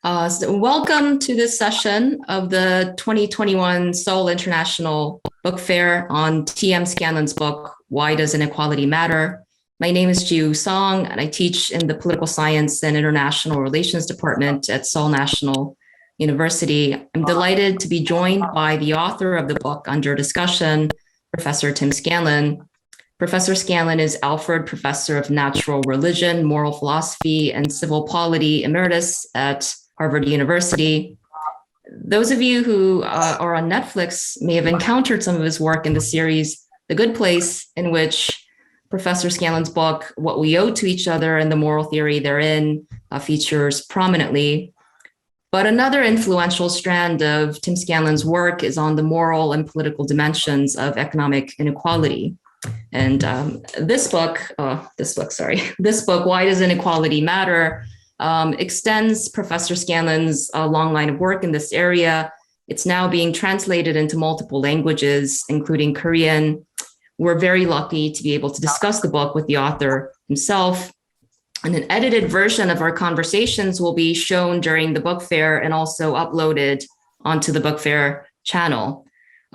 So welcome to this session of the 2021 Seoul International Book Fair on T.M. Scanlon's book, Why Does Inequality Matter? My name is Ji Song, and I teach in the Political Science and International Relations Department at Seoul National University. I'm delighted to be joined by the author of the book under discussion, Professor Tim Scanlon. Professor Scanlon is Alfred Professor of Natural Religion, Moral Philosophy, and Civil Polity Emeritus at Harvard University. Those of you who are on Netflix may have encountered some of his work in the series, The Good Place, in which Professor Scanlon's book, What We Owe to Each Other and the Moral Theory Therein, features prominently. But another influential strand of Tim Scanlon's work is on the moral and political dimensions of economic inequality. And this book, Why Does Inequality Matter, extends Professor Scanlon's long line of work in this area. It's now being translated into multiple languages, including Korean. We're very lucky to be able to discuss the book with the author himself. And an edited version of our conversations will be shown during the book fair and also uploaded onto the book fair channel.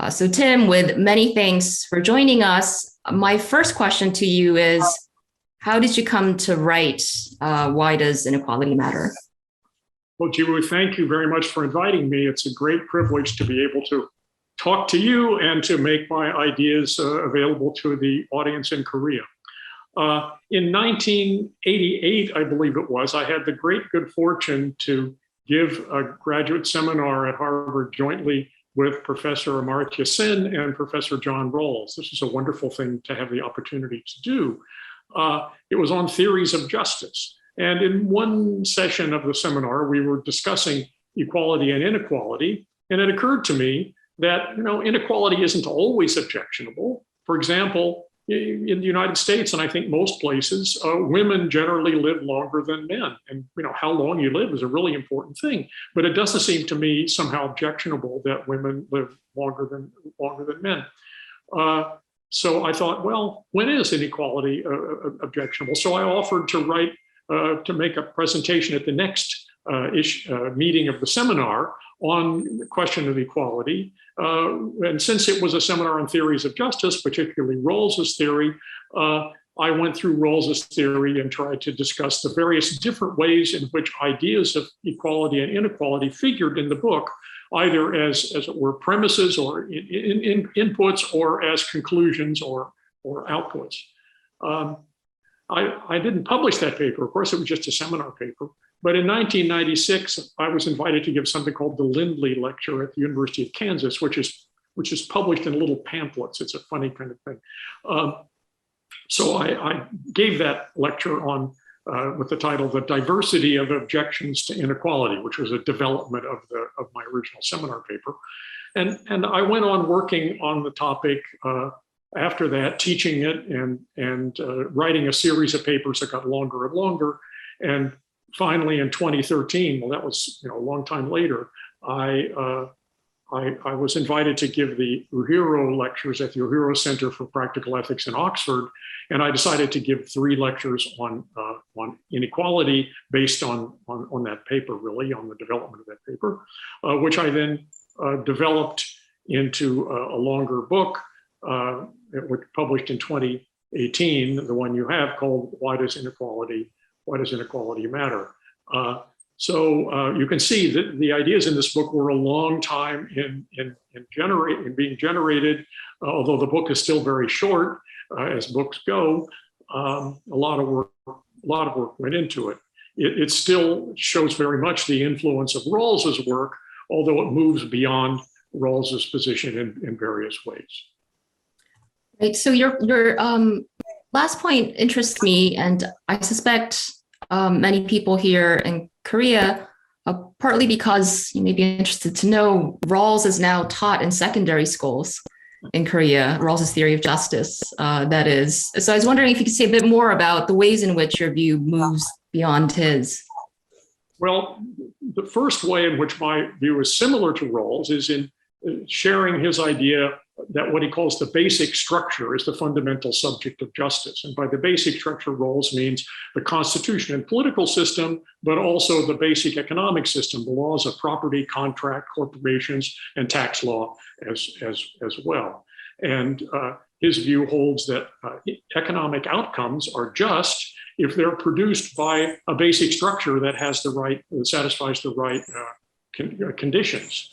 So Tim, with many thanks for joining us, my first question to you is, how did you come to write Why Does Inequality Matter? Well, Jiwoo, thank you very much for inviting me. It's a great privilege to be able to talk to you and to make my ideas available to the audience in Korea. In 1988, I believe it was, I had the great good fortune to give a graduate seminar at Harvard jointly with Professor Amartya Sen and Professor John Rawls. This is a wonderful thing to have the opportunity to do. It was on theories of justice. And in one session of the seminar, we were discussing equality and inequality. And it occurred to me that, inequality isn't always objectionable. For example, in the United States, and I think most places, women generally live longer than men. And how long you live is a really important thing. But it doesn't seem to me somehow objectionable that women live longer than men. So I thought, well, when is inequality objectionable? So I offered to write, to make a presentation at the next meeting of the seminar on the question of equality. And since it was a seminar on theories of justice, particularly Rawls's theory, I went through Rawls's theory and tried to discuss the various different ways in which ideas of equality and inequality figured in the book, either as it were premises or in inputs or as conclusions or outputs. I didn't publish that paper. Of course, it was just a seminar paper. But in 1996, I was invited to give something called the Lindley Lecture at the University of Kansas, which is published in little pamphlets. It's a funny kind of thing. So I gave that lecture on with the title "The Diversity of Objections to Inequality," which was a development of my original seminar paper. And I went on working on the topic after that, teaching it and writing a series of papers that got longer and longer. And finally, in 2013, well, that was a long time later, I was invited to give the Uhiro lectures at the Uhiro Center for Practical Ethics in Oxford, and I decided to give 3 lectures on inequality based on that paper, really, on the development of that paper, which I then developed into a longer book, which published in 2018, the one you have, called Why Does Inequality Matter? So you can see that the ideas in this book were a long time in being generated, although the book is still very short, as books go. A lot of work went into it. It still shows very much the influence of Rawls's work, although it moves beyond Rawls's position in various ways. Right. So your last point interests me, and I suspect many people here in Korea, partly because you may be interested to know, Rawls is now taught in secondary schools in Korea, Rawls's theory of justice, that is. So I was wondering if you could say a bit more about the ways in which your view moves beyond his. Well, the first way in which my view is similar to Rawls is in sharing his idea what he calls the basic structure is the fundamental subject of justice. And by the basic structure, Rawls means the constitution and political system, but also the basic economic system, the laws of property, contract, corporations, and tax law as well. And his view holds that economic outcomes are just if they're produced by a basic structure that has that satisfies the right conditions.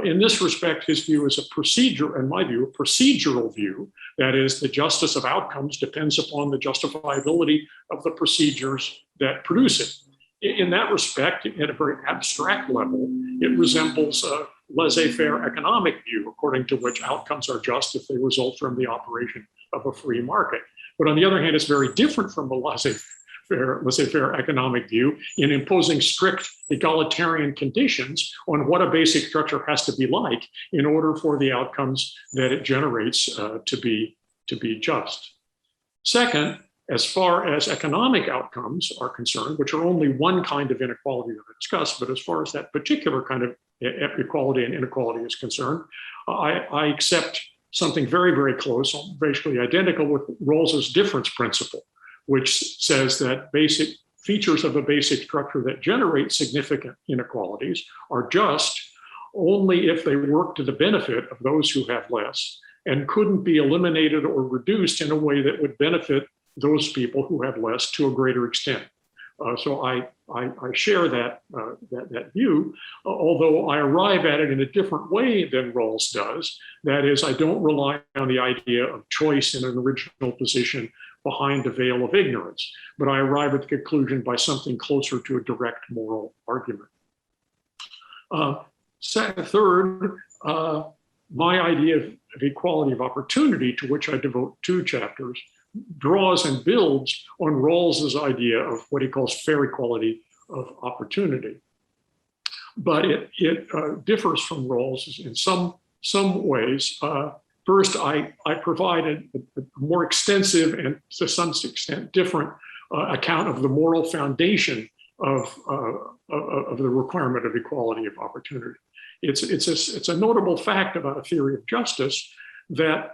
In this respect, his view is in my view, a procedural view. That is, the justice of outcomes depends upon the justifiability of the procedures that produce it. In that respect, at a very abstract level, it resembles a laissez-faire economic view, according to which outcomes are just if they result from the operation of a free market. But on the other hand, it's very different from a laissez-faire economic view in imposing strict egalitarian conditions on what a basic structure has to be like in order for the outcomes that it generates to be just. Second, as far as economic outcomes are concerned, which are only one kind of inequality that I discussed, but as far as that particular kind of equality and inequality is concerned, I accept something very, very close, basically identical with Rawls's difference principle, which says that basic features of a basic structure that generate significant inequalities are just only if they work to the benefit of those who have less and couldn't be eliminated or reduced in a way that would benefit those people who have less to a greater extent. So I share that view, although I arrive at it in a different way than Rawls does. That is, I don't rely on the idea of choice in an original position behind a veil of ignorance, but I arrive at the conclusion by something closer to a direct moral argument. Third, my idea of equality of opportunity, to which I devote 2 chapters, draws and builds on Rawls's idea of what he calls fair equality of opportunity. But it differs from Rawls in some ways. First, I provided a more extensive and to some extent different account of the moral foundation of the requirement of equality of opportunity. It's a notable fact about a theory of justice that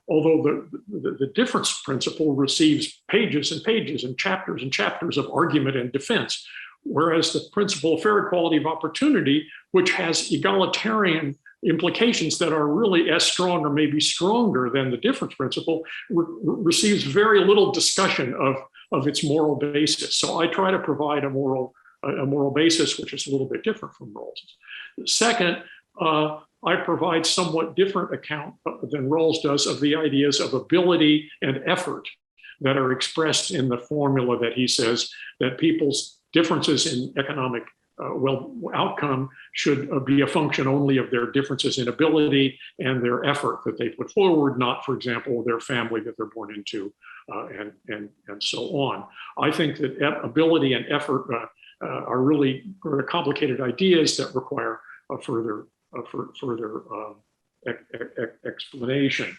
although the difference principle receives pages and pages and chapters of argument and defense, whereas the principle of fair equality of opportunity, which has egalitarian implications that are really as strong or maybe stronger than the difference principle, receives very little discussion of its moral basis. So I try to provide a moral basis, which is a little bit different from Rawls's. Second, I provide somewhat different account than Rawls does of the ideas of ability and effort that are expressed in the formula that he says that people's differences in economic outcome should be a function only of their differences in ability and their effort that they put forward, not, for example, their family that they're born into, and so on. I think that ability and effort are really complicated ideas that require a further explanation.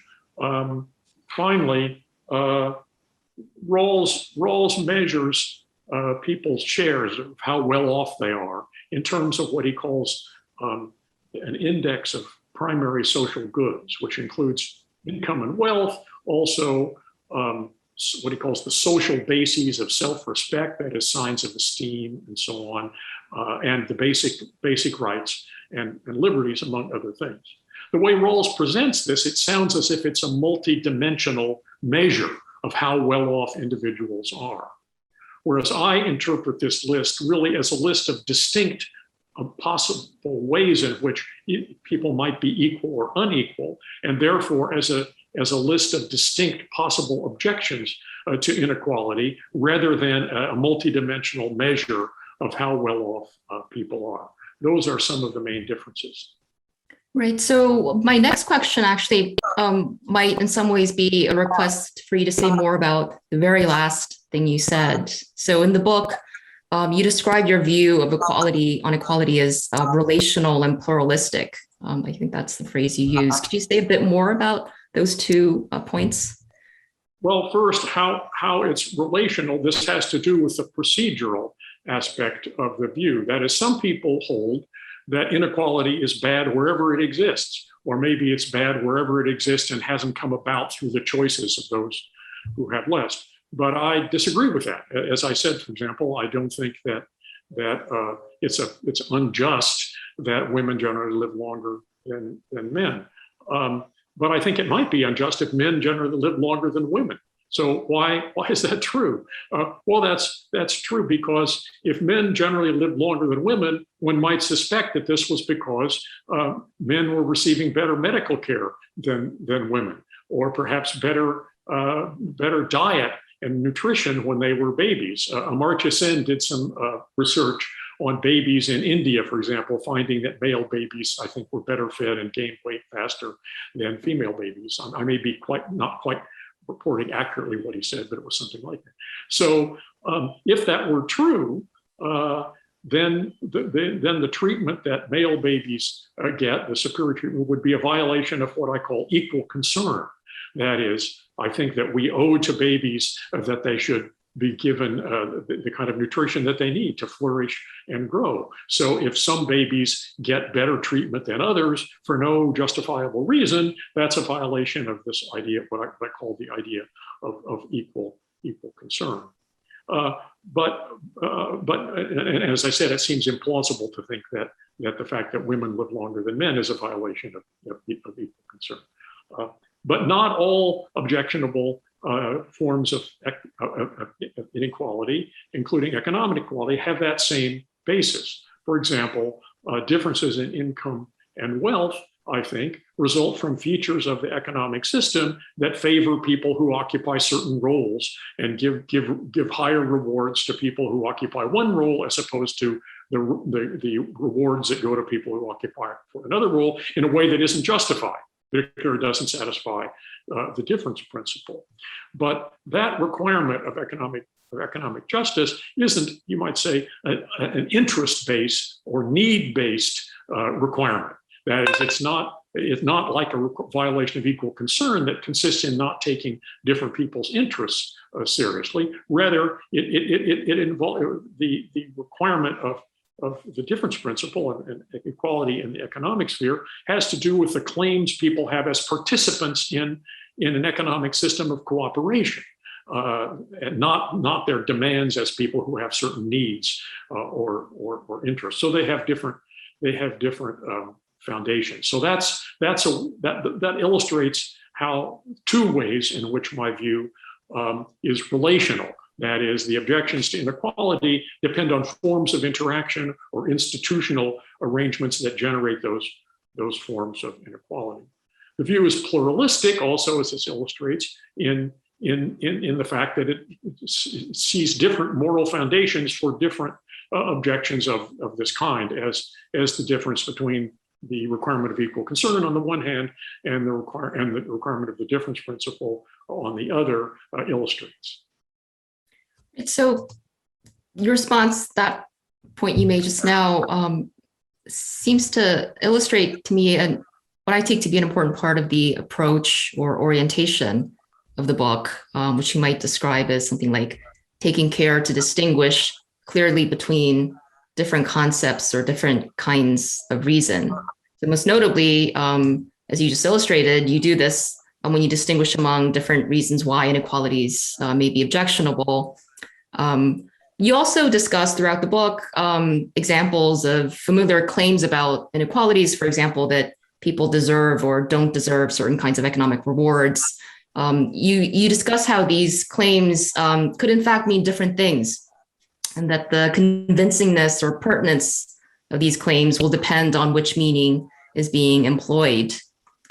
Finally, Rawls measures people's shares of how well off they are in terms of what he calls an index of primary social goods, which includes income and wealth, also what he calls the social bases of self-respect, that is signs of esteem and so on, and the basic rights and liberties, among other things. The way Rawls presents this, it sounds as if it's a multi-dimensional measure of how well off individuals are. Whereas I interpret this list really as a list of distinct possible ways in which people might be equal or unequal, and therefore as a list of distinct possible objections to inequality, rather than a multidimensional measure of how well off people are. Those are some of the main differences. Right. So my next question actually might in some ways be a request for you to say more about the very last thing you said. So in the book, you described your view of equality as relational and pluralistic. I think that's the phrase you used. Could you say a bit more about those 2 points? Well, first, how it's relational, this has to do with the procedural aspect of the view. That is, some people hold that inequality is bad wherever it exists, or maybe it's bad wherever it exists and hasn't come about through the choices of those who have less. But I disagree with that. As I said, for example, I don't think that it's unjust that women generally live longer than men. But I think it might be unjust if men generally live longer than women. So why is that true? Well, that's true because if men generally live longer than women, one might suspect that this was because men were receiving better medical care than women, or perhaps better diet and nutrition when they were babies. Amartya Sen did some research on babies in India, for example, finding that male babies, I think, were better fed and gained weight faster than female babies. I may be not quite reporting accurately what he said, but it was something like that. So if that were true, then the treatment that male babies get, the superior treatment, would be a violation of what I call equal concern. That is, I think that we owe to babies that they should be given the kind of nutrition that they need to flourish and grow. So if some babies get better treatment than others for no justifiable reason, that's a violation of this idea, what I call the idea of equal concern. But as I said, it seems implausible to think that the fact that women live longer than men is a violation of equal concern. But not all objectionable forms of inequality, including economic inequality, have that same basis. For example, differences in income and wealth, I think, result from features of the economic system that favor people who occupy certain roles and give higher rewards to people who occupy one role as opposed to the rewards that go to people who occupy for another role in a way that isn't justified. It doesn't satisfy the difference principle. But that requirement of economic justice isn't, you might say, an interest-based or need-based requirement. That is, it's not like a violation of equal concern that consists in not taking different people's interests seriously. Rather, it involves the requirement of the difference principle and equality in the economic sphere has to do with the claims people have as participants in an economic system of cooperation, and not their demands as people who have certain needs or interests. So they have different foundations. So that illustrates how two ways in which my view is relational. That is, the objections to inequality depend on forms of interaction or institutional arrangements that generate those forms of inequality. The view is pluralistic, also, as this illustrates, in the fact that it sees different moral foundations for different objections of this kind, as the difference between the requirement of equal concern on the one hand and the requirement of the difference principle on the other illustrates. So your response, that point you made just now, seems to illustrate to me what I take to be an important part of the approach or orientation of the book, which you might describe as something like taking care to distinguish clearly between different concepts or different kinds of reason. So most notably, as you just illustrated, you do this when you distinguish among different reasons why inequalities may be objectionable. You also discuss throughout the book examples of familiar claims about inequalities, for example, that people deserve or don't deserve certain kinds of economic rewards. You discuss how these claims could in fact mean different things, and that the convincingness or pertinence of these claims will depend on which meaning is being employed.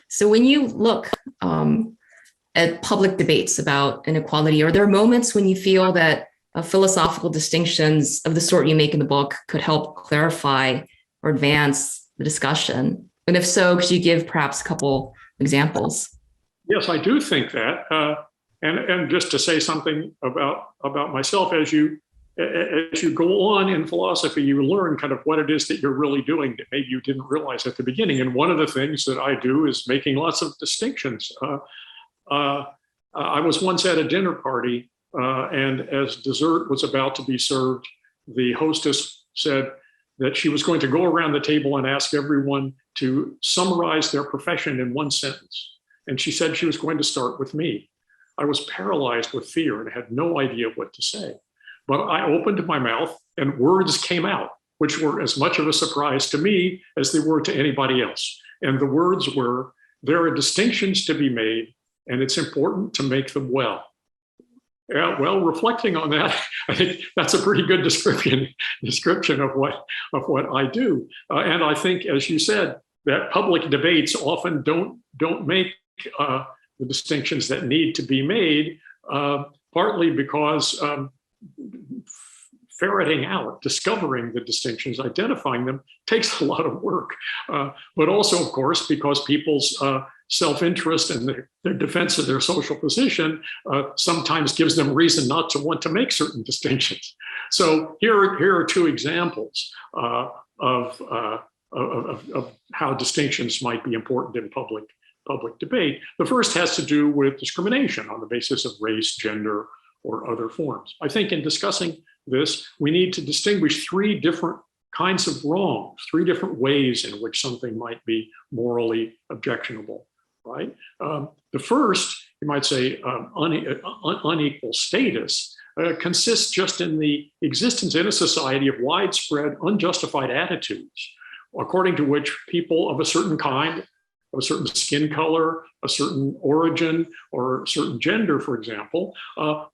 So when you look at public debates about inequality, are there moments when you feel that philosophical distinctions of the sort you make in the book could help clarify or advance the discussion? And if so, could you give perhaps a couple examples? Yes, I do think that. And just to say something about myself, as you go on in philosophy, you learn kind of what it is that you're really doing that maybe you didn't realize at the beginning. And one of the things that I do is making lots of distinctions. I was once at a dinner party, and as dessert was about to be served, the hostess said, that she was going to go around the table and ask everyone to summarize their profession in one sentence. And she said she was going to start with me. I was paralyzed with fear and had no idea what to say. But I opened my mouth and words came out, which were as much of a surprise to me as they were to anybody else. And the words were, there are distinctions to be made, and it's important to make them well. Yeah, well, reflecting on that, I think that's a pretty good description of what I do. And I think, as you said, that public debates often don't make the distinctions that need to be made, partly because ferreting out, discovering the distinctions, identifying them takes a lot of work. But also, of course, because people's self-interest and their defense of their social position sometimes gives them reason not to want to make certain distinctions. So here are two examples of how distinctions might be important in public debate. The first has to do with discrimination on the basis of race, gender, or other forms. I think in discussing this, we need to distinguish three different kinds of wrongs, three different ways in which something might be morally objectionable, right? The first, you might say, unequal status consists just in the existence in a society of widespread unjustified attitudes, according to which people of a certain kind, of a certain skin color, a certain origin, or a certain gender, for example,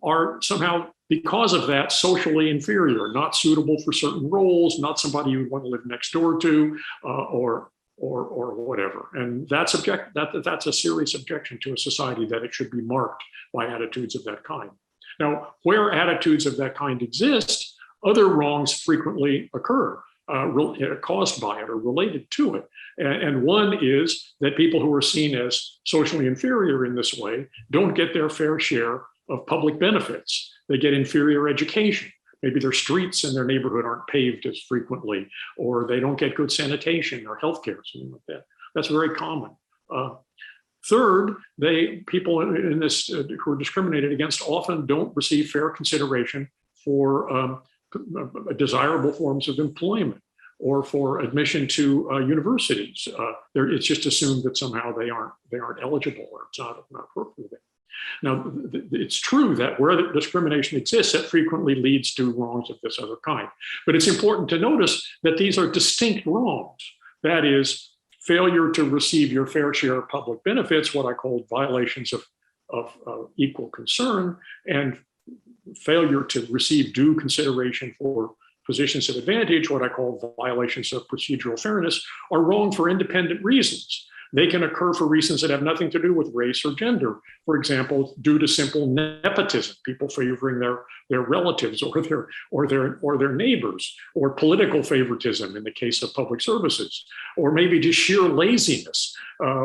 are somehow, because of that, socially inferior, not suitable for certain roles, not somebody you would want to live next door to, or whatever. And that's a serious objection to a society, that it should be marked by attitudes of that kind. Now, where attitudes of that kind exist, other wrongs frequently occur, caused by it or related to it. And one is that people who are seen as socially inferior in this way don't get their fair share of public benefits. They get inferior education. Maybe their streets in their neighborhood aren't paved as frequently, or they don't get good sanitation or healthcare, something like that. That's very common. Third, people in this who are discriminated against often don't receive fair consideration for desirable forms of employment or for admission to universities. It's just assumed that somehow they aren't eligible, or it's not appropriate. Now, it's true that where the discrimination exists, it frequently leads to wrongs of this other kind. But it's important to notice that these are distinct wrongs. That is, failure to receive your fair share of public benefits, what I call violations of equal concern, and failure to receive due consideration for positions of advantage, what I call violations of procedural fairness, are wrong for independent reasons. They can occur for reasons that have nothing to do with race or gender. For example, due to simple nepotism, people favoring their relatives or their neighbors, or political favoritism in the case of public services, or maybe just sheer laziness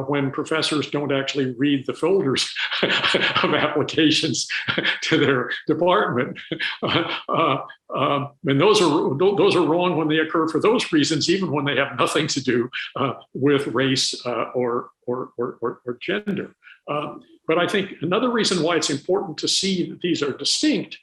when professors don't actually read the folders of applications to their department. And those are wrong when they occur for those reasons, even when they have nothing to do with race or gender. But I think another reason why it's important to see that these are distinct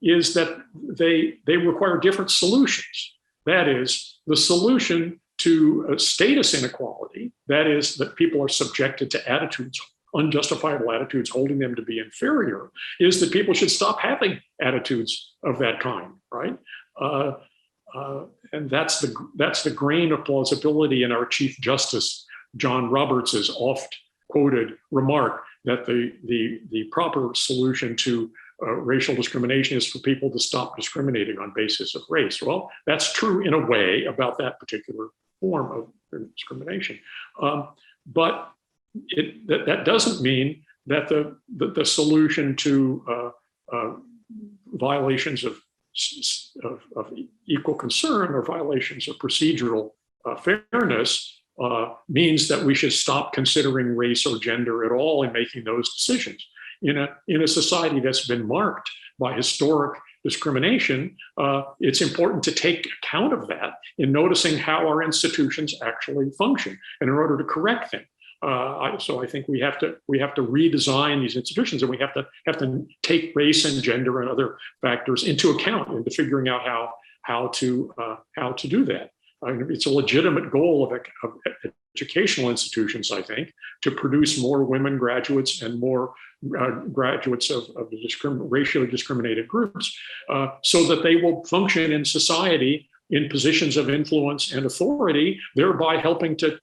is that they require different solutions. That is, the solution to status inequality, that is, that people are subjected to attitudes, unjustifiable attitudes holding them to be inferior, is that people should stop having attitudes of that kind, right? And that's the grain of plausibility in our Chief Justice John Roberts's oft quoted remark that the proper solution to racial discrimination is for people to stop discriminating on basis of race. Well, that's true in a way about that particular form of discrimination, but that doesn't mean that the solution to violations of equal concern or violations of procedural fairness means that we should stop considering race or gender at all in making those decisions. In a society that's been marked by historic discrimination, it's important to take account of that in noticing how our institutions actually function, and in order to correct them. So I think we have to redesign these institutions, and we have to take race and gender and other factors into account into figuring out how to do that. I mean, it's a legitimate goal of educational institutions, I think, to produce more women graduates and more graduates of racially discriminated groups, so that they will function in society in positions of influence and authority, thereby helping to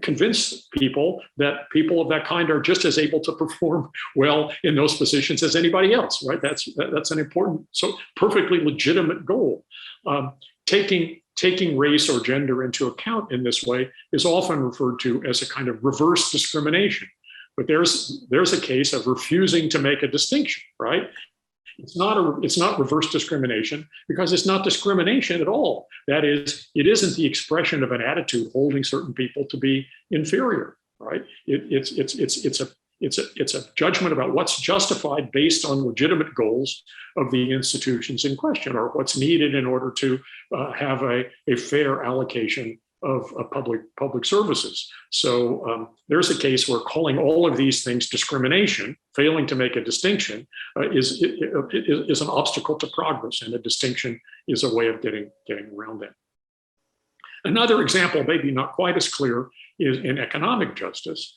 convince people that people of that kind are just as able to perform well in those positions as anybody else, right? That's an important, so perfectly legitimate goal. Taking race or gender into account in this way is often referred to as a kind of reverse discrimination. But there's a case of refusing to make a distinction, right? It's not reverse discrimination because it's not discrimination at all. That is, it isn't the expression of an attitude holding certain people to be inferior, right? It's a judgment about what's justified based on legitimate goals of the institutions in question, or what's needed in order to have a fair allocation of public services. So there's a case where calling all of these things discrimination, failing to make a distinction, is an obstacle to progress, and a distinction is a way of getting around that. Another example, maybe not quite as clear, is in economic justice.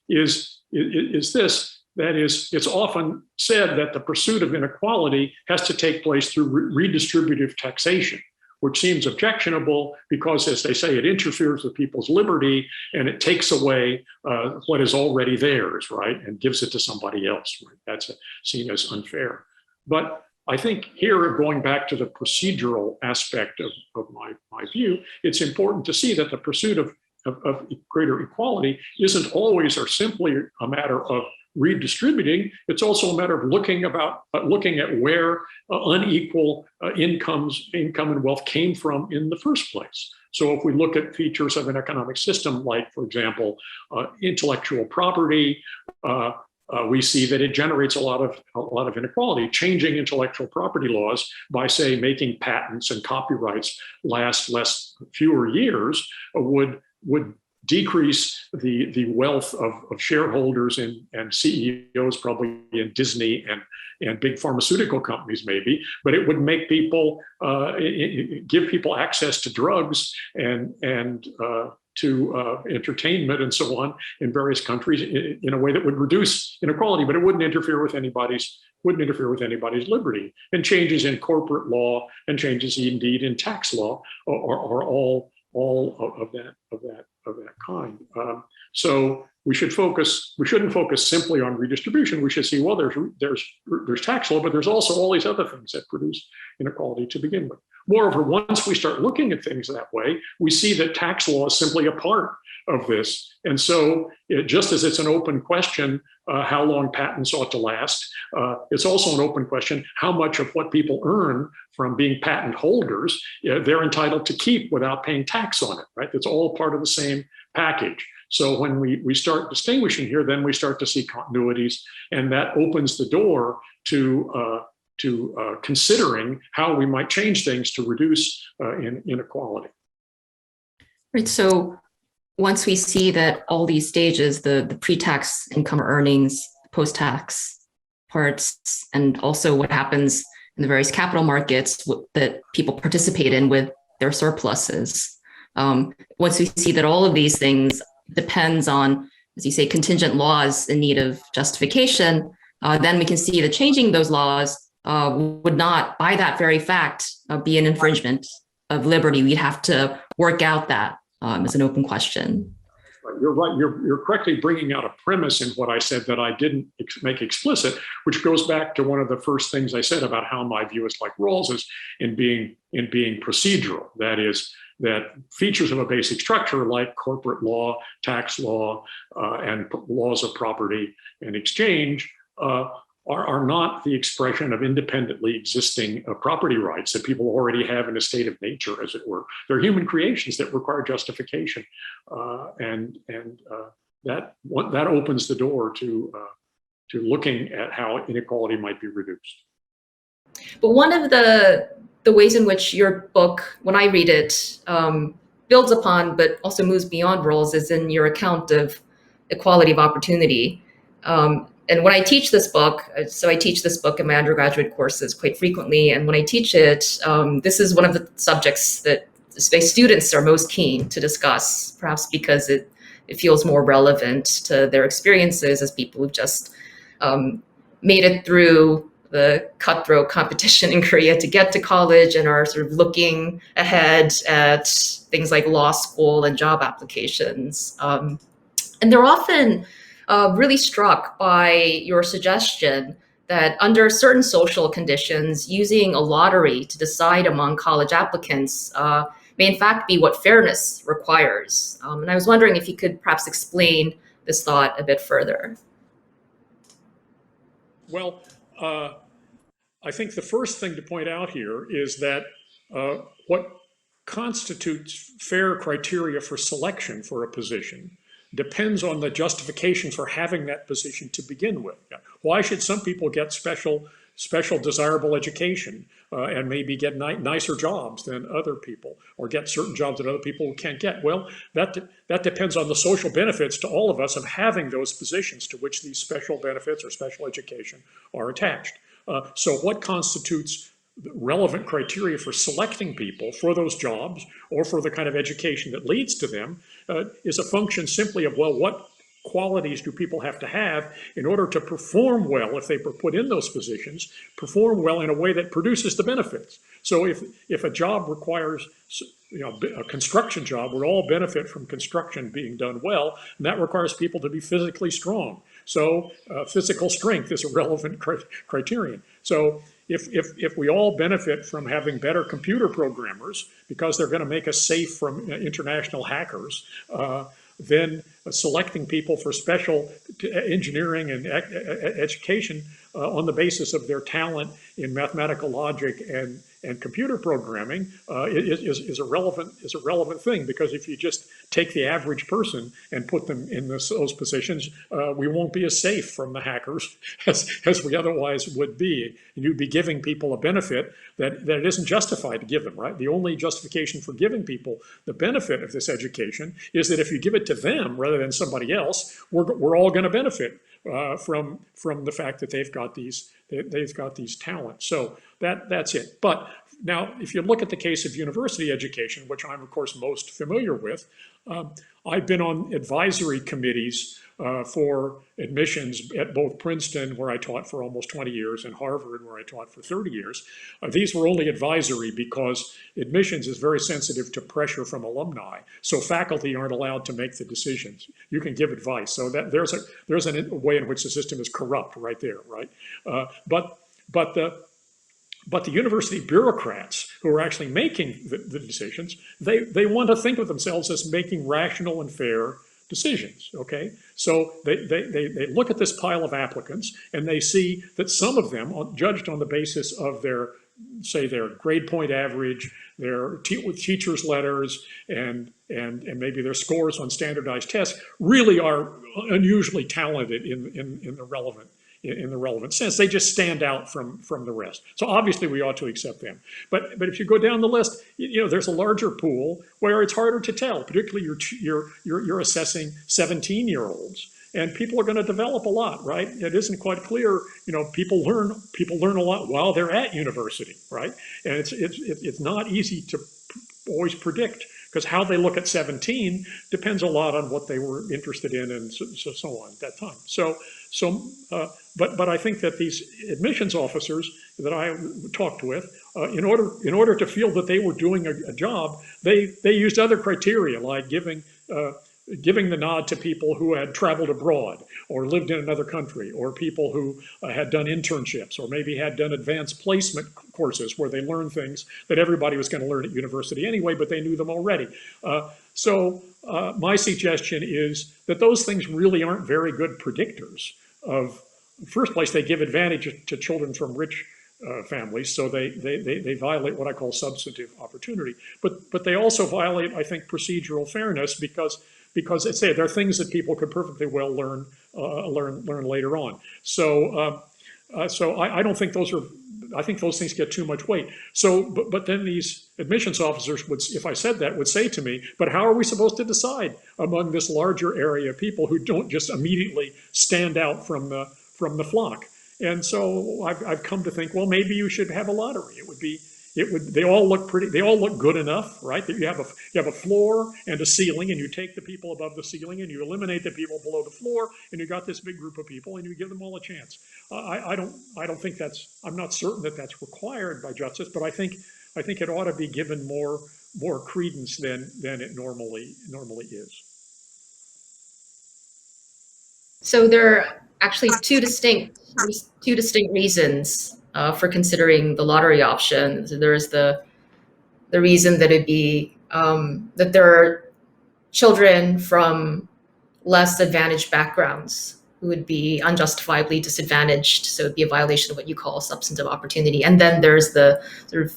Is this, that is, it's often said that the pursuit of inequality has to take place through redistributive taxation, which seems objectionable because, as they say, it interferes with people's liberty and it takes away what is already theirs, right, and gives it to somebody else. Right? That's seen as unfair. But I think here, going back to the procedural aspect of my view, it's important to see that the pursuit of greater equality isn't always or simply a matter of redistributing. It's also a matter of looking at where unequal income and wealth came from in the first place. So if we look at features of an economic system, like, for example, intellectual property, we see that it generates a lot of inequality. Changing intellectual property laws by, say, making patents and copyrights last fewer years would decrease the wealth of shareholders and CEOs, probably in Disney and big pharmaceutical companies, maybe, but it would make people, give people access to drugs and to entertainment and so on in various countries in a way that would reduce inequality, but it wouldn't interfere with anybody's liberty. And changes in corporate law and changes indeed in tax law are all of that kind. So we shouldn't focus simply on redistribution. We should see, well, there's tax law, but there's also all these other things that produce inequality to begin with. Moreover, once we start looking at things that way, we see that tax law is simply a part of this. And so just as it's an open question how long patents ought to last, it's also an open question how much of what people earn from being patent holders they're entitled to keep without paying tax on it, right? It's all part of the same package. So when we start distinguishing here, then we start to see continuities, and that opens the door to considering how we might change things to reduce inequality. Right. So once we see that all these stages, the pre-tax income earnings, post-tax parts, and also what happens in the various capital markets that people participate in with their surpluses, once we see that all of these things depends on, as you say, contingent laws in need of justification, then we can see that changing those laws would not, by that very fact, be an infringement of liberty. We'd have to work out that as an open question. You're right. You're correctly bringing out a premise in what I said that I didn't make explicit, which goes back to one of the first things I said about how my view is like Rawls is in being procedural. That is, that features of a basic structure like corporate law, tax law, and laws of property and exchange are not the expression of independently existing property rights that people already have in a state of nature, as it were. They're human creations that require justification, and that opens the door to looking at how inequality might be reduced. But one of the ways in which your book, when I read it, builds upon but also moves beyond Rawls is in your account of equality of opportunity. And when I teach this book, so I teach this book in my undergraduate courses quite frequently. And when I teach it, this is one of the subjects that students are most keen to discuss, perhaps because it feels more relevant to their experiences as people who've just made it through the cutthroat competition in Korea to get to college and are sort of looking ahead at things like law school and job applications. And they're often really struck by your suggestion that under certain social conditions, using a lottery to decide among college applicants may in fact be what fairness requires. And I was wondering if you could perhaps explain this thought a bit further. Well, I think the first thing to point out here is that what constitutes fair criteria for selection for a position depends on the justification for having that position to begin with. Why should some people get special desirable education and maybe get nicer jobs than other people, or get certain jobs that other people can't get? Well, that depends on the social benefits to all of us of having those positions to which these special benefits or special education are attached. So what constitutes relevant criteria for selecting people for those jobs or for the kind of education that leads to them is a function simply of, well, what qualities do people have to have in order to perform well, if they were put in those positions, perform well in a way that produces the benefits. So if a job requires, a construction job, we all benefit from construction being done well, and that requires people to be physically strong. So physical strength is a relevant criterion. So if we all benefit from having better computer programmers because they're going to make us safe from international hackers, then selecting people for special engineering and education on the basis of their talent in mathematical logic and computer programming is a relevant thing, because if you just take the average person and put them in those positions, we won't be as safe from the hackers as we otherwise would be. And you'd be giving people a benefit that it isn't justified to give them, right? The only justification for giving people the benefit of this education is that if you give it to them rather than somebody else, we're all going to benefit from the fact that they've got these talents. So that's it. But now, if you look at the case of university education, which I'm of course most familiar with, I've been on advisory committees for admissions at both Princeton, where I taught for almost 20 years, and Harvard, where I taught for 30 years. These were only advisory because admissions is very sensitive to pressure from alumni. So faculty aren't allowed to make the decisions. You can give advice. So that there's a way in which the system is corrupt right there, right? But the university bureaucrats who are actually making the decisions, they want to think of themselves as making rational and fair decisions, okay? So they look at this pile of applicants and they see that some of them, judged on the basis of their grade point average, their teachers' letters, and maybe their scores on standardized tests, really are unusually talented in the relevant sense. They just stand out from the rest. So obviously we ought to accept them. But if you go down the list, there's a larger pool where it's harder to tell. Particularly you're assessing 17-year-olds, and people are going to develop a lot, right? It isn't quite clear. People learn a lot while they're at university, right? And it's not easy to always predict, because how they look at 17 depends a lot on what they were interested in and so on at that time. But I think that these admissions officers that I talked with, in order to feel that they were doing a job, they used other criteria, like giving the nod to people who had traveled abroad or lived in another country, or people who had done internships, or maybe had done advanced placement courses where they learned things that everybody was going to learn at university anyway, but they knew them already. So my suggestion is that those things really aren't very good predictors of, in the first place, they give advantage to children from rich families, so they violate what I call substantive opportunity. But they also violate, I think, procedural fairness, because I say there are things that people could perfectly well learn later on. So I don't think those are. I think those things get too much weight. So, but then these admissions officers would, if I said that, would say to me, "But how are we supposed to decide among this larger area of people who don't just immediately stand out from from the flock. And so I've come to think, well, maybe you should have a lottery. They all look good enough, right? That you have a floor and a ceiling, and you take the people above the ceiling and you eliminate the people below the floor, and you got this big group of people and you give them all a chance. I don't think I'm not certain that that's required by justice, but I think it ought to be given more credence than it normally is. So there are actually two distinct reasons for considering the lottery option. So there is the reason that it'd be that there are children from less advantaged backgrounds who would be unjustifiably disadvantaged. So it'd be a violation of what you call substantive opportunity. And then there's the sort of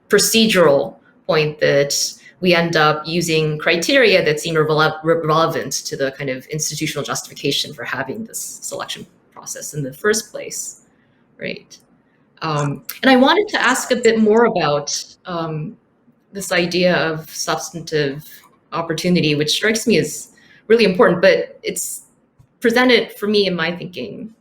procedural point that we end up using criteria that seem relevant to the kind of institutional justification for having this selection process in the first place, right? And I wanted to ask a bit more about this idea of substantive opportunity, which strikes me as really important, but it's presented for me in my thinking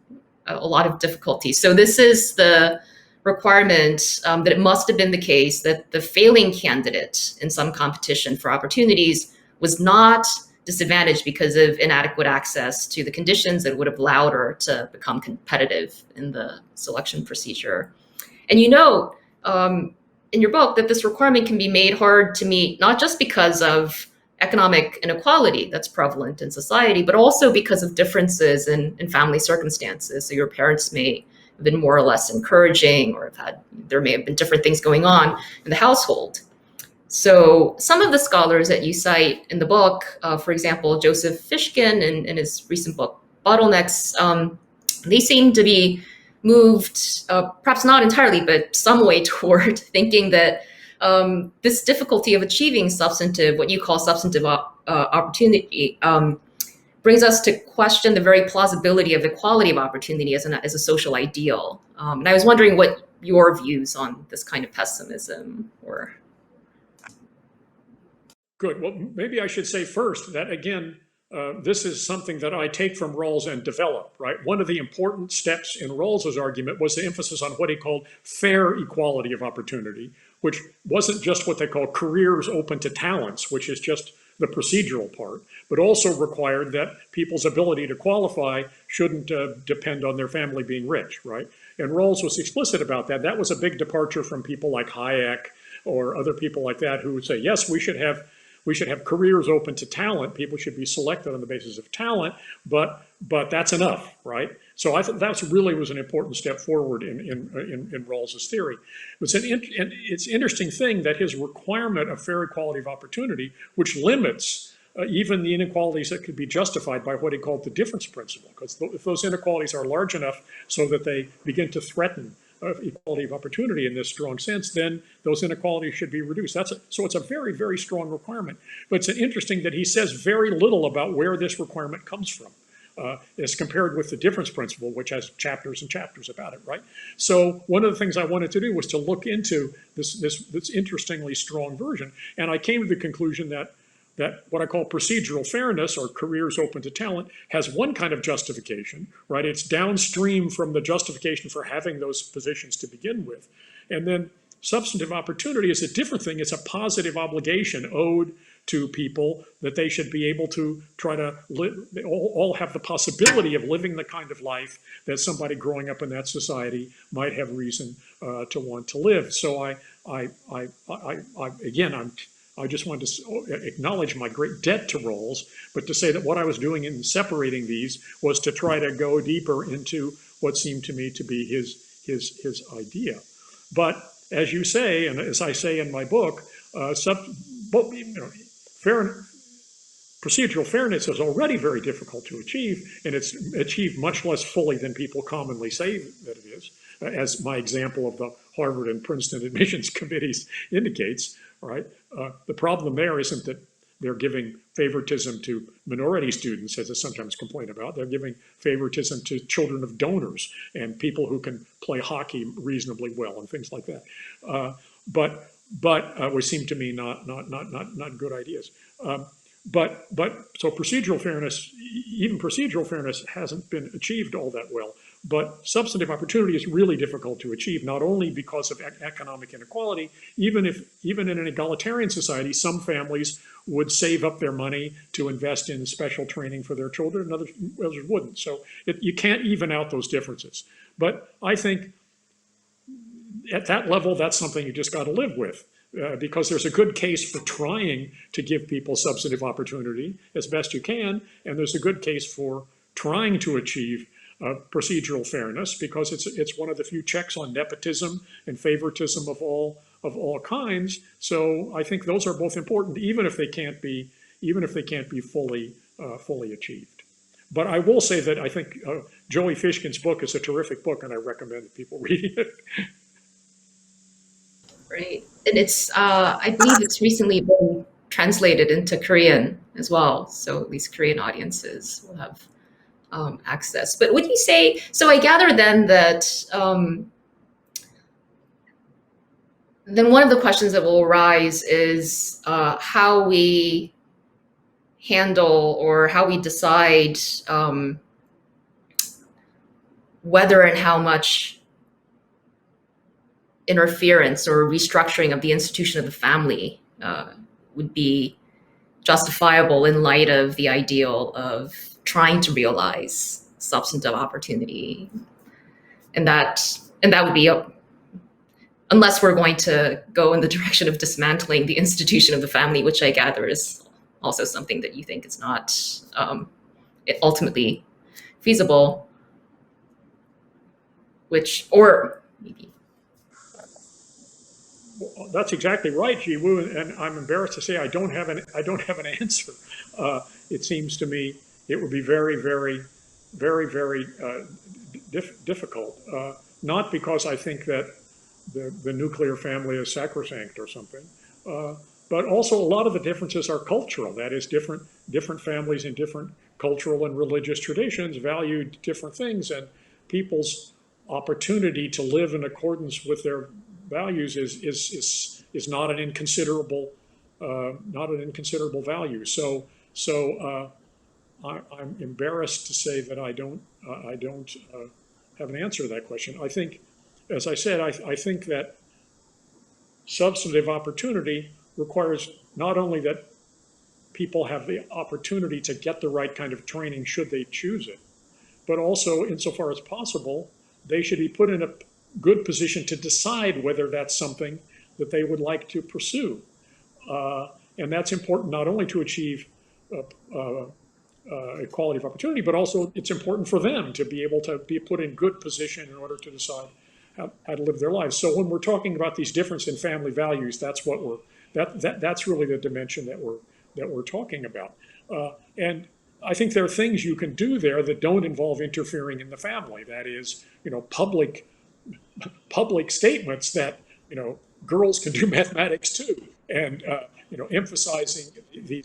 a lot of difficulty. So this is the requirement that it must have been the case that the failing candidate in some competition for opportunities was not disadvantaged because of inadequate access to the conditions that would have allowed her to become competitive in the selection procedure. And you know in your book that this requirement can be made hard to meet, not just because of economic inequality that's prevalent in society, but also because of differences in family circumstances. So your parents may have been more or less encouraging, or there may have been different things going on in the household. So some of the scholars that you cite in the book, for example, Joseph Fishkin in his recent book, Bottlenecks, they seem to be moved, perhaps not entirely, but some way toward thinking that this difficulty of achieving what you call substantive opportunity brings us to question the very plausibility of equality of opportunity as a social ideal. And I was wondering what your views on this kind of pessimism were. Good. Well, maybe I should say first that, again, this is something that I take from Rawls and develop, right? One of the important steps in Rawls's argument was the emphasis on what he called fair equality of opportunity, which wasn't just what they call careers open to talents, which is just the procedural part, but also required that people's ability to qualify shouldn't depend on their family being rich, right? And Rawls was explicit about that. That was a big departure from people like Hayek or other people like that who would say, yes, we should have careers open to talent. People should be selected on the basis of talent, but that's enough, right? So I thought that really was an important step forward in Rawls's theory. It's an interesting thing that his requirement of fair equality of opportunity, which limits even the inequalities that could be justified by what he called the difference principle, because if those inequalities are large enough so that they begin to threaten equality of opportunity in this strong sense, then those inequalities should be reduced. So it's a very, very strong requirement. But it's interesting that he says very little about where this requirement comes from, as compared with the difference principle, which has chapters and chapters about it, right? So one of the things I wanted to do was to look into this interestingly strong version. And I came to the conclusion that what I call procedural fairness, or careers open to talent, has one kind of justification, right? It's downstream from the justification for having those positions to begin with. And then substantive opportunity is a different thing. It's a positive obligation owed to people that they should be able to try to live, all have the possibility of living the kind of life that somebody growing up in that society might have reason to want to live. So I just wanted to acknowledge my great debt to Rawls, but to say that what I was doing in separating these was to try to go deeper into what seemed to me to be his idea. But as you say, and as I say in my book, procedural fairness is already very difficult to achieve, and it's achieved much less fully than people commonly say that it is, as my example of the Harvard and Princeton admissions committees indicates. Right? The problem there isn't that they're giving favoritism to minority students, as is sometimes complained about. They're giving favoritism to children of donors and people who can play hockey reasonably well and things like that. Which seem to me not good ideas. So procedural fairness, even procedural fairness, hasn't been achieved all that well. But substantive opportunity is really difficult to achieve, not only because of economic inequality. Even in an egalitarian society, some families would save up their money to invest in special training for their children, and others wouldn't. So you can't even out those differences. But I think at that level, that's something you just got to live with, because there's a good case for trying to give people substantive opportunity as best you can, and there's a good case for trying to achieve procedural fairness, because it's one of the few checks on nepotism and favoritism of all kinds. So I think those are both important, even if they can't be fully achieved. But I will say that I think Joey Fishkin's book is a terrific book, and I recommend that people read it. Great, and it's I believe it's recently been translated into Korean as well, so at least Korean audiences will have access. But would you say, so I gather then that then one of the questions that will arise is how we handle or how we decide whether and how much interference or restructuring of the institution of the family would be justifiable in light of the ideal of trying to realize substantive opportunity. And that would be, unless we're going to go in the direction of dismantling the institution of the family, which I gather is also something that you think is not ultimately feasible, or maybe. Well, that's exactly right, Jiwoo, and I'm embarrassed to say I don't have an answer. It seems to me it would be very, very, very, very difficult. Not because I think that the nuclear family is sacrosanct or something, but also a lot of the differences are cultural. That is, different families in different cultural and religious traditions value different things, and people's opportunity to live in accordance with their values is not an inconsiderable value. So I'm embarrassed to say that I don't have an answer to that question. I think, as I said, I think that substantive opportunity requires not only that people have the opportunity to get the right kind of training should they choose it, but also, insofar as possible, they should be put in a good position to decide whether that's something that they would like to pursue. And that's important not only to achieve equality of opportunity, but also it's important for them to be able to be put in good position in order to decide how to live their lives. So when we're talking about these difference in family values, that's what that's really the dimension that we're talking about. And I think there are things you can do there that don't involve interfering in the family. That is, public statements that girls can do mathematics too, and emphasizing the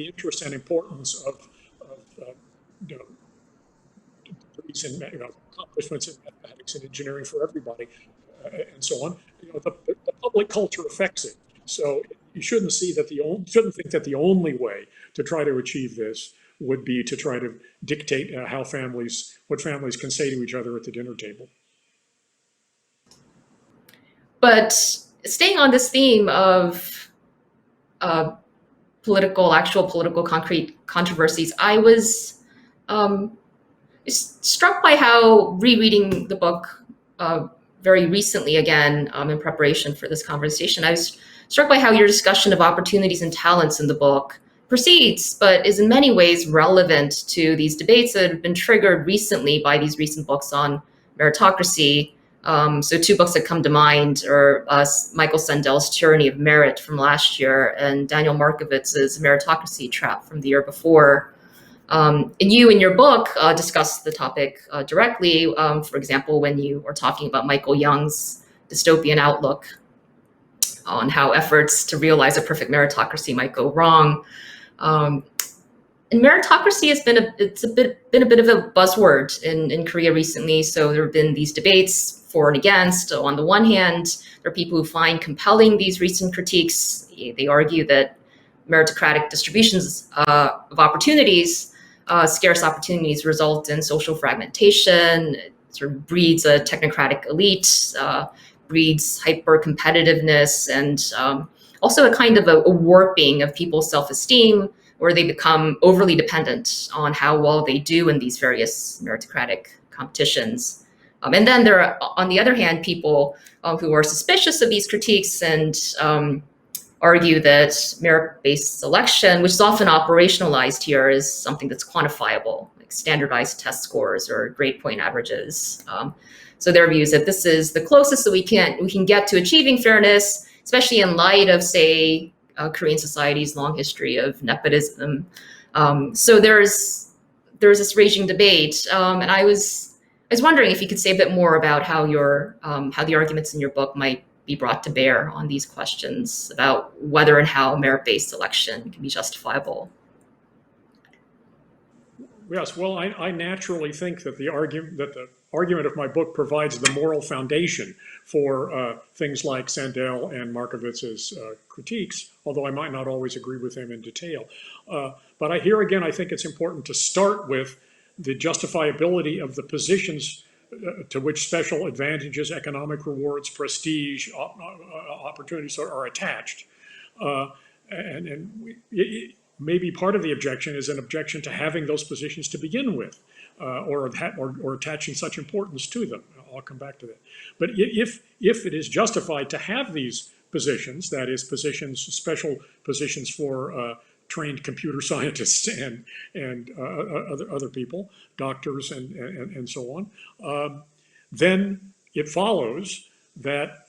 interest and importance of degrees in accomplishments in mathematics and engineering for everybody, and so on. The public culture affects it. So you shouldn't think that the only way to try to achieve this would be to try to dictate what families can say to each other at the dinner table. But staying on this theme of actual political concrete controversies, I was struck by how rereading the book very recently again in preparation for this conversation, I was struck by how your discussion of opportunities and talents in the book proceeds, but is in many ways relevant to these debates that have been triggered recently by these recent books on meritocracy. So two books that come to mind are Michael Sandel's Tyranny of Merit from last year and Daniel Markovitz's Meritocracy Trap from the year before. And you in your book discussed the topic directly, for example, when you were talking about Michael Young's dystopian outlook on how efforts to realize a perfect meritocracy might go wrong. And meritocracy has been a bit of a buzzword in Korea recently. So there have been these debates for and against. So on the one hand, there are people who find compelling these recent critiques. They argue that meritocratic distributions of opportunities scarce opportunities result in social fragmentation. It sort of breeds a technocratic elite, breeds hyper-competitiveness, and also a kind of a warping of people's self-esteem, where they become overly dependent on how well they do in these various meritocratic competitions. And then there are, on the other hand, people who are suspicious of these critiques and argue that merit-based selection, which is often operationalized here, is something that's quantifiable, like standardized test scores or grade point averages. So their view is that this is the closest that we can get to achieving fairness, especially in light of, say, Korean society's long history of nepotism. So there's this raging debate, and I was wondering if you could say a bit more about how the arguments in your book might be brought to bear on these questions about whether and how merit-based selection can be justifiable. Yes, well, I naturally think that the argument of my book provides the moral foundation for things like Sandel and Markowitz's critiques, although I might not always agree with them in detail. But here again, I think it's important to start with the justifiability of the positions to which special advantages, economic rewards, prestige, opportunities are attached. Maybe part of the objection is an objection to having those positions to begin with, or attaching such importance to them. I'll come back to that. But if it is justified to have these positions, that is, special positions for trained computer scientists and other people, doctors and so on, then it follows that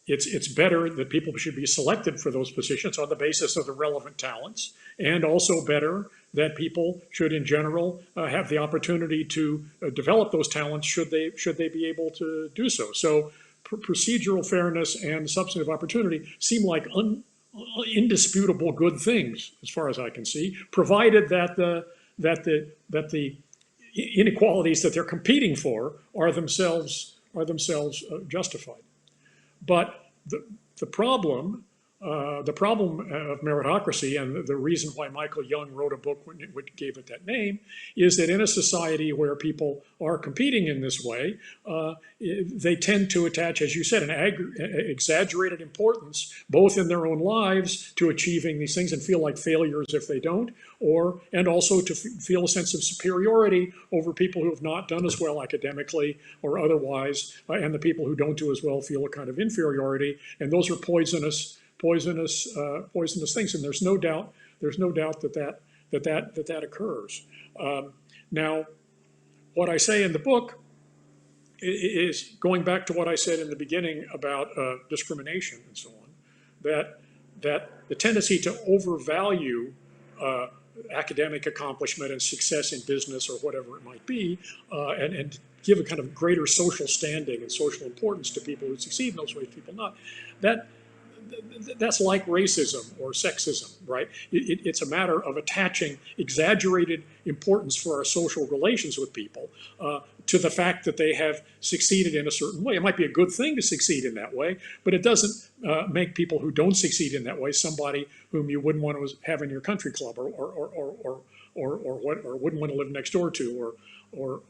it's better that people should be selected for those positions on the basis of the relevant talents, and also better that people should in general have the opportunity to develop those talents should they be able to do so. So procedural fairness and substantive opportunity seem like indisputable good things, as far as I can see, provided that the inequalities that they're competing for are themselves justified. But the problem of meritocracy, and the reason why Michael Young wrote a book which gave it that name, is that in a society where people are competing in this way, they tend to attach, as you said, an exaggerated importance, both in their own lives, to achieving these things and feel like failures if they don't, and also to feel a sense of superiority over people who have not done as well academically or otherwise, and the people who don't do as well feel a kind of inferiority, and those are poisonous things, and there's no doubt that occurs. Now, what I say in the book is going back to what I said in the beginning about discrimination and so on, that the tendency to overvalue academic accomplishment and success in business or whatever it might be, and give a kind of greater social standing and social importance to people who succeed in those ways, people not, that's like racism or sexism, right? It's a matter of attaching exaggerated importance for our social relations with people to the fact that they have succeeded in a certain way. It might be a good thing to succeed in that way, but it doesn't make people who don't succeed in that way somebody whom you wouldn't want to have in your country club, or wouldn't want to live next door to, or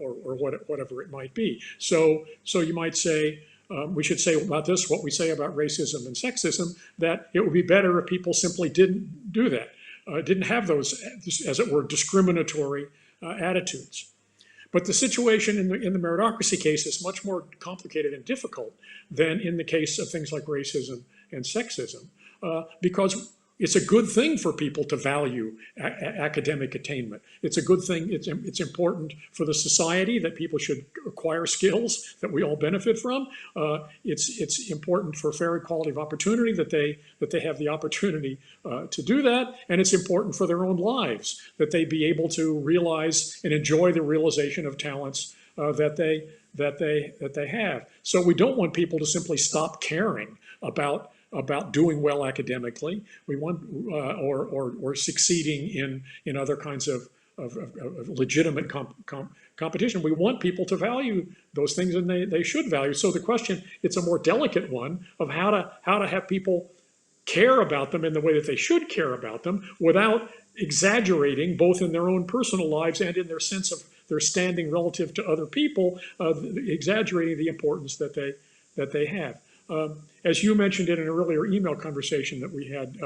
whatever it might be. So you might say, we should say about this what we say about racism and sexism, that it would be better if people simply didn't do that, didn't have those, as it were, discriminatory attitudes. But the situation in the meritocracy case is much more complicated and difficult than in the case of things like racism and sexism, because it's a good thing for people to value academic attainment. It's a good thing. It's important for the society that people should acquire skills that we all benefit from. It's important for fair equality of opportunity that they have the opportunity to do that, and it's important for their own lives that they be able to realize and enjoy the realization of talents that they have. So we don't want people to simply stop caring about doing well academically. We want or succeeding in other kinds of legitimate competition. We want people to value those things, and they should value. So the question, it's a more delicate one of how to have people care about them in the way that they should care about them without exaggerating both in their own personal lives and in their sense of their standing relative to other people, exaggerating the importance that they have. As you mentioned in an earlier email conversation that we had,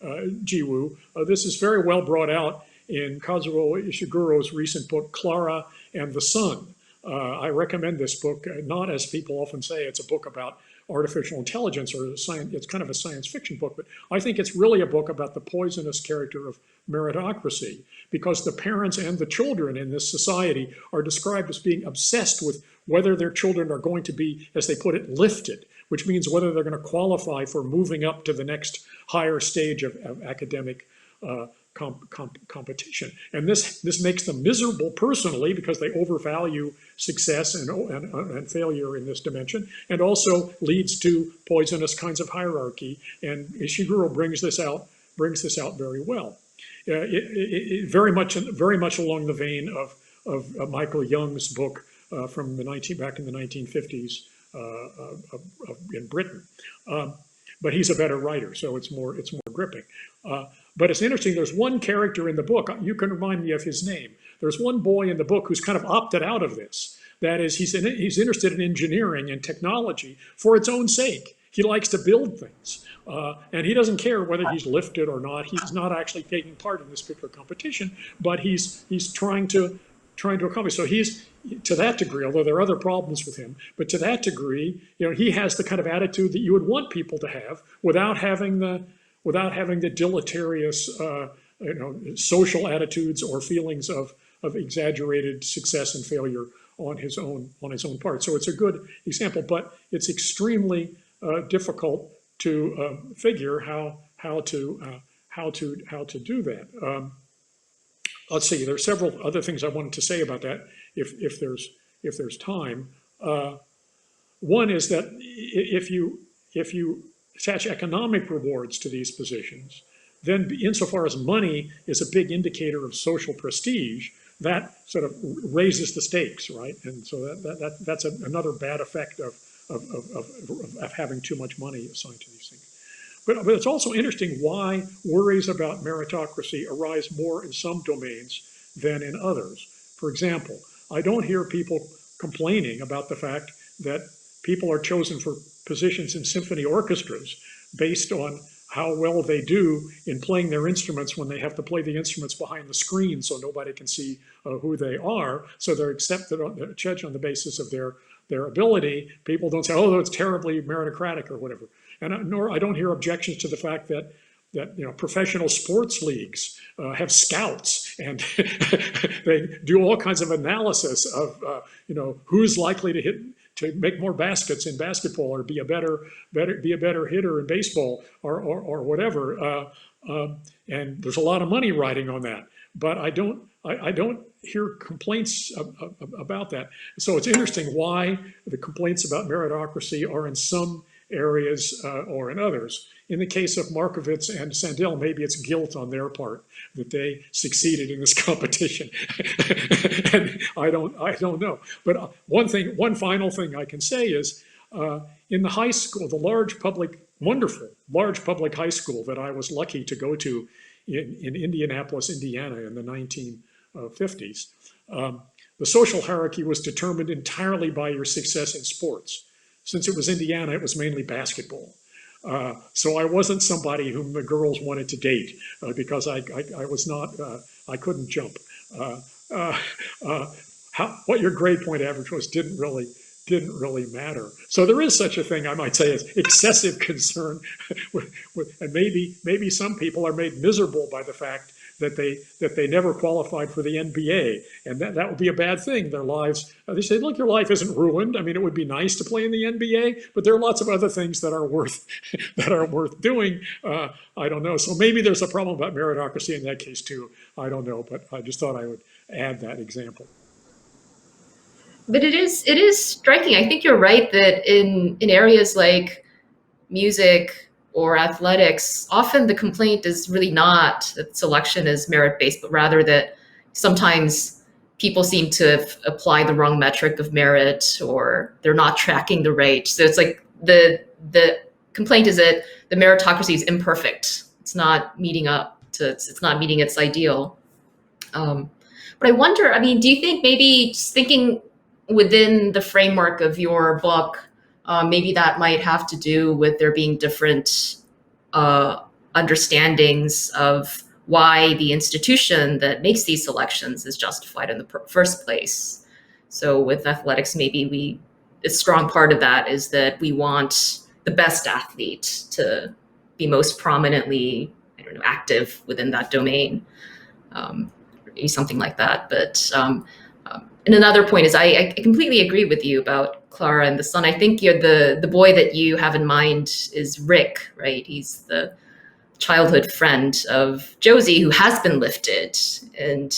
Jiwoo, this is very well brought out in Kazuo Ishiguro's recent book, Clara and the Sun. I recommend this book, not as people often say, it's a book about artificial intelligence or science. It's kind of a science fiction book, but I think it's really a book about the poisonous character of meritocracy, because the parents and the children in this society are described as being obsessed with whether their children are going to be, as they put it, lifted, which means whether they're going to qualify for moving up to the next higher stage of academic competition. And this makes them miserable personally because they overvalue success and failure in this dimension, and also leads to poisonous kinds of hierarchy. And Ishiguro brings this out very well. Very much along the vein of Michael Young's book from back in the 1950s in Britain. But he's a better writer, so it's more gripping. But it's interesting, there's one character in the book, you can remind me of his name. There's one boy in the book who's kind of opted out of this. That is, he's interested in engineering and technology for its own sake. He likes to build things. And he doesn't care whether he's lifted or not. He's not actually taking part in this particular competition, but he's trying to accomplish. So he's, to that degree, although there are other problems with him, but to that degree, he has the kind of attitude that you would want people to have without having the deleterious, social attitudes or feelings of exaggerated success and failure on his own part. So it's a good example, but it's extremely difficult to figure how to do that. Let's see. There are several other things I wanted to say about that, if there's time. One is that if you attach economic rewards to these positions, then insofar as money is a big indicator of social prestige, that sort of raises the stakes, right? And so that's another bad effect of having too much money assigned to these things. But it's also interesting why worries about meritocracy arise more in some domains than in others. For example, I don't hear people complaining about the fact that people are chosen for positions in symphony orchestras based on how well they do in playing their instruments when they have to play the instruments behind the screen so nobody can see who they are. So they're judged on the basis of their ability. People don't say, oh, it's terribly meritocratic or whatever. And nor I don't hear objections to the fact that professional sports leagues have scouts, and they do all kinds of analysis of who's likely to make more baskets in basketball or be a better hitter in baseball or whatever. And there's a lot of money riding on that. But I don't hear complaints about that. So it's interesting why the complaints about meritocracy are in some areas or in others. In the case of Markovits and Sandel, maybe it's guilt on their part that they succeeded in this competition. And I don't know. But one final thing I can say is, in the high school, the wonderful large public high school that I was lucky to go to in Indianapolis, Indiana in the 1950s, the social hierarchy was determined entirely by your success in sports. Since it was Indiana, it was mainly basketball. So I wasn't somebody whom the girls wanted to date because I was not, I couldn't jump. What your grade point average was didn't really matter. So there is such a thing, I might say, as excessive concern, and maybe some people are made miserable by the fact that they never qualified for the NBA, and that would be a bad thing. Their lives, they say, look, your life isn't ruined. I mean, it would be nice to play in the NBA, but there are lots of other things that are worth doing. I don't know. So maybe there's a problem about meritocracy in that case too. I don't know, but I just thought I would add that example. But it is striking. I think you're right that in areas like music or athletics, often the complaint is really not that selection is merit-based, but rather that sometimes people seem to apply the wrong metric of merit, or they're not tracking the rate. So it's like the complaint is that the meritocracy is imperfect. It's not meeting up to, it's not meeting its ideal. But I wonder, I mean, do you think maybe just thinking within the framework of your book, maybe that might have to do with there being different understandings of why the institution that makes these selections is justified in the first place? So with athletics, maybe a strong part of that is that we want the best athlete to be most prominently, I don't know, active within that domain, maybe something like that. But and another point is I completely agree with you about Clara and the son. I think you're the boy that you have in mind is Rick, right? He's the childhood friend of Josie, who has been lifted, and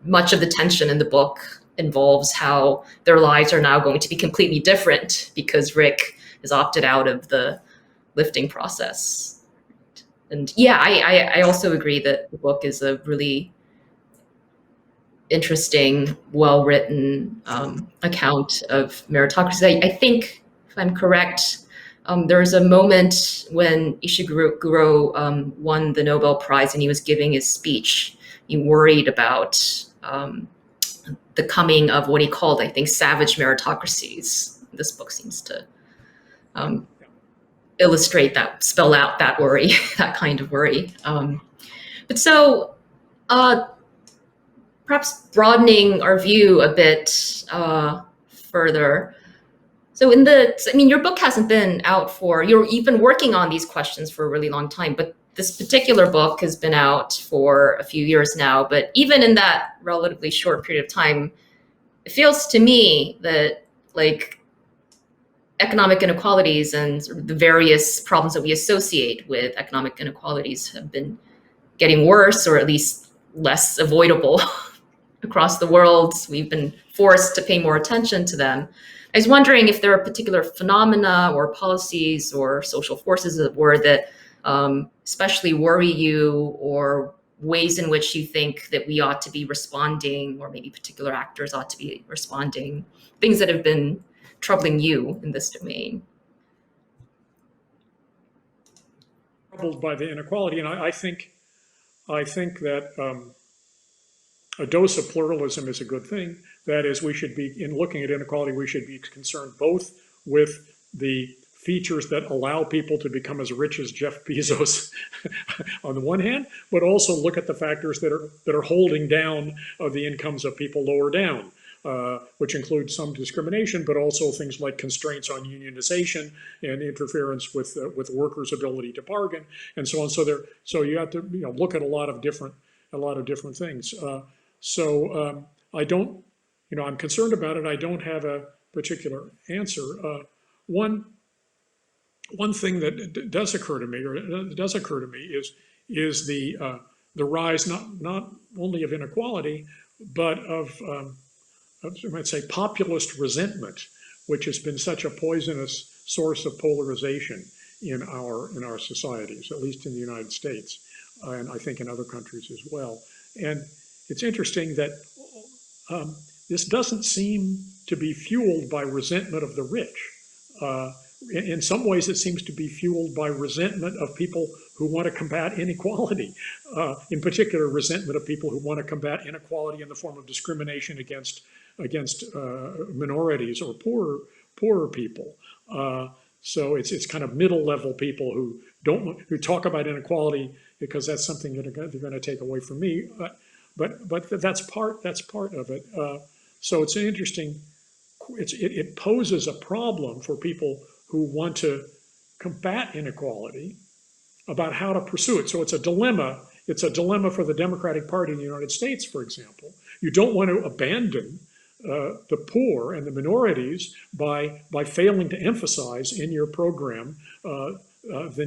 much of the tension in the book involves how their lives are now going to be completely different because Rick has opted out of the lifting process. And yeah, I also agree that the book is a really interesting, well-written account of meritocracy. I think, if I'm correct, there was a moment when Ishiguro won the Nobel Prize and he was giving his speech. He worried about the coming of what he called, I think, savage meritocracies. This book seems to illustrate that, spell out that worry, that kind of worry. But so perhaps broadening our view a bit further. So your book hasn't been out you've been working on these questions for a really long time, but this particular book has been out for a few years now. But even in that relatively short period of time, it feels to me that like economic inequalities and sort of the various problems that we associate with economic inequalities have been getting worse, or at least less avoidable across the world. We've been forced to pay more attention to them. I was wondering if there are particular phenomena or policies or social forces at war that especially worry you, or ways in which you think that we ought to be responding, or maybe particular actors ought to be responding, things that have been troubling you in this domain. Troubled by the inequality, and I think that a dose of pluralism is a good thing. That is, we should be, in looking at inequality, we should be concerned both with the features that allow people to become as rich as Jeff Bezos on the one hand, but also look at the factors that are holding down the incomes of people lower down, which include some discrimination, but also things like constraints on unionization and interference with workers' ability to bargain, and so on. So you have to look at a lot of different things. I don't, I'm concerned about it. I don't have a particular answer. One thing that does occur to me, is the rise not only of inequality, but of I might say populist resentment, which has been such a poisonous source of polarization in our societies, at least in the United States, and I think in other countries as well. And it's interesting that this doesn't seem to be fueled by resentment of the rich. In some ways, it seems to be fueled by resentment of people who want to combat inequality. In particular, resentment of people who want to combat inequality in the form of discrimination against minorities or poorer people. So it's kind of middle-level people who talk about inequality because that's something that they're going to take away from me. But that's part of it. So it's an interesting. It poses a problem for people who want to combat inequality about how to pursue it. So it's a dilemma. It's a dilemma for the Democratic Party in the United States, for example. You don't want to abandon the poor and the minorities by failing to emphasize in your program the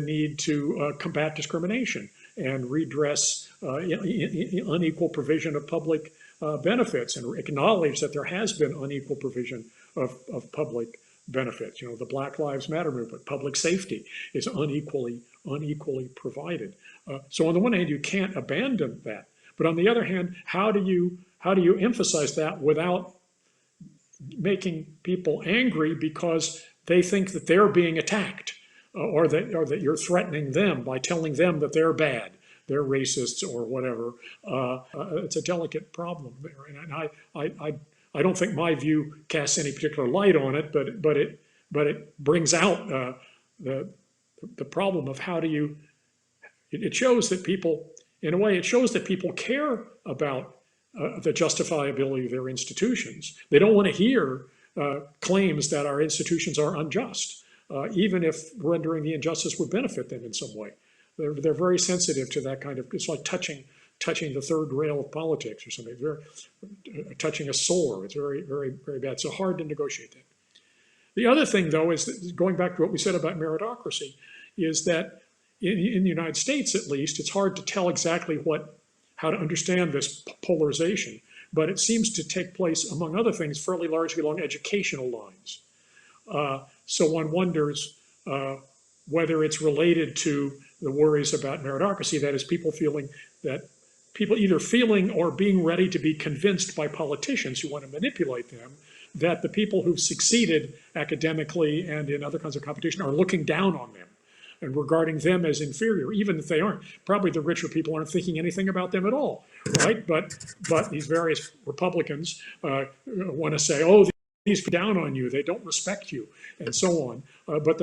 need to combat discrimination and redress unequal provision of public benefits, and acknowledge that there has been unequal provision of public benefits. The Black Lives Matter movement, public safety is unequally provided. So on the one hand, you can't abandon that, but on the other hand, how do you emphasize that without making people angry because they think that they're being attacked, or that you're threatening them by telling them that they're bad, they're racists or whatever. It's a delicate problem there, and I don't think my view casts any particular light on it, but it brings out the problem of how do you. It shows that people, in a way, it shows that people care about the justifiability of their institutions. They don't want to hear claims that our institutions are unjust, even if rendering the injustice would benefit them in some way. They're very sensitive to that kind of, it's like touching the third rail of politics or something. They're touching a sore. It's very, very, very bad. So hard to negotiate that. The other thing, though, is that, going back to what we said about meritocracy, is that in the United States, at least, it's hard to tell exactly how to understand this polarization, but it seems to take place, among other things, fairly largely along educational lines. So one wonders whether it's related to the worries about meritocracy, that is, people either feeling or being ready to be convinced by politicians who want to manipulate them that the people who've succeeded academically and in other kinds of competition are looking down on them and regarding them as inferior, even if they aren't. Probably the richer people aren't thinking anything about them at all, right? But these various Republicans want to say, oh, these down on you, they don't respect you, and so on. But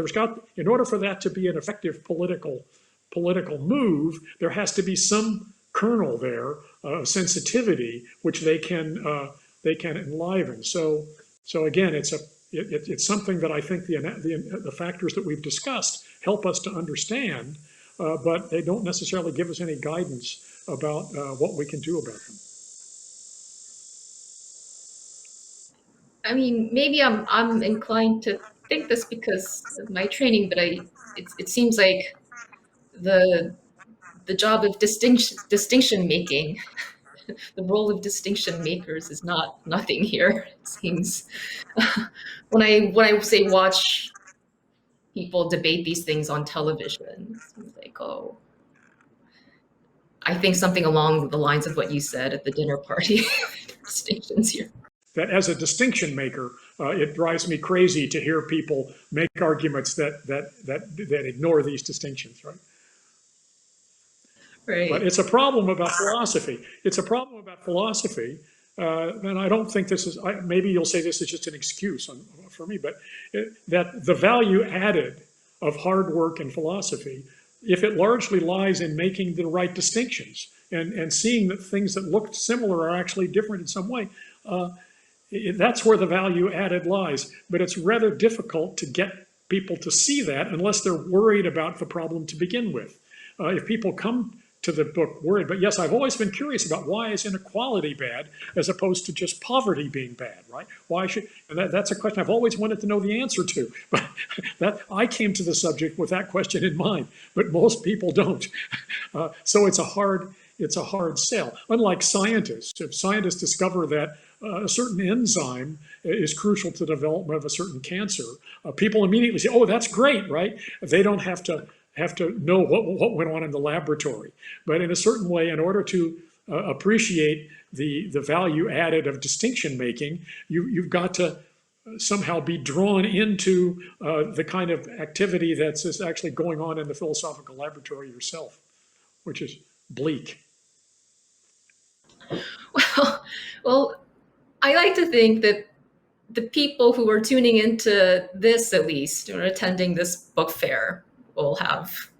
in order for that to be an effective political move, there has to be some kernel there, sensitivity, which they can enliven. So again, it's something that I think the factors that we've discussed help us to understand, but they don't necessarily give us any guidance about what we can do about them. I mean, maybe I'm inclined to think this because of my training, but it seems like the job of distinction making, the role of distinction makers is nothing here. It seems when I say watch people debate these things on television, it seems like, oh, I think something along the lines of what you said at the dinner party. Distinctions here. That as a distinction maker, it drives me crazy to hear people make arguments that ignore these distinctions, right? Right. But it's a problem about philosophy. It's a problem about philosophy, and I don't think this is. Maybe you'll say this is just an excuse for me, but that the value added of hard work in philosophy, if it largely lies in making the right distinctions and seeing that things that look similar are actually different in some way. That's where the value added lies, but it's rather difficult to get people to see that unless they're worried about the problem to begin with. If people come to the book worried, but yes, I've always been curious about why is inequality bad as opposed to just poverty being bad, right? That's a question I've always wanted to know the answer to, but I came to the subject with that question in mind, but most people don't. So it's a hard sell. Unlike scientists, if scientists discover that a certain enzyme is crucial to the development of a certain cancer, people immediately say, oh, that's great, right? They don't have to know what went on in the laboratory. But in a certain way, in order to appreciate the value added of distinction making, you've got to somehow be drawn into the kind of activity that's actually going on in the philosophical laboratory yourself, which is bleak. Well, I like to think that the people who are tuning into this, at least, or attending this book fair, will have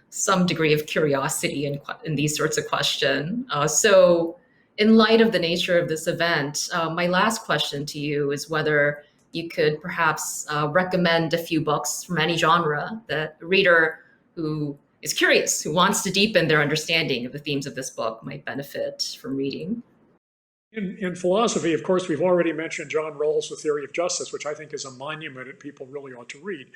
some degree of curiosity in these sorts of questions. So in light of the nature of this event, my last question to you is whether you could perhaps recommend a few books from any genre that a reader who is curious, who wants to deepen their understanding of the themes of this book might benefit from reading. In philosophy, of course, we've already mentioned John Rawls' The Theory of Justice, which I think is a monument that people really ought to read.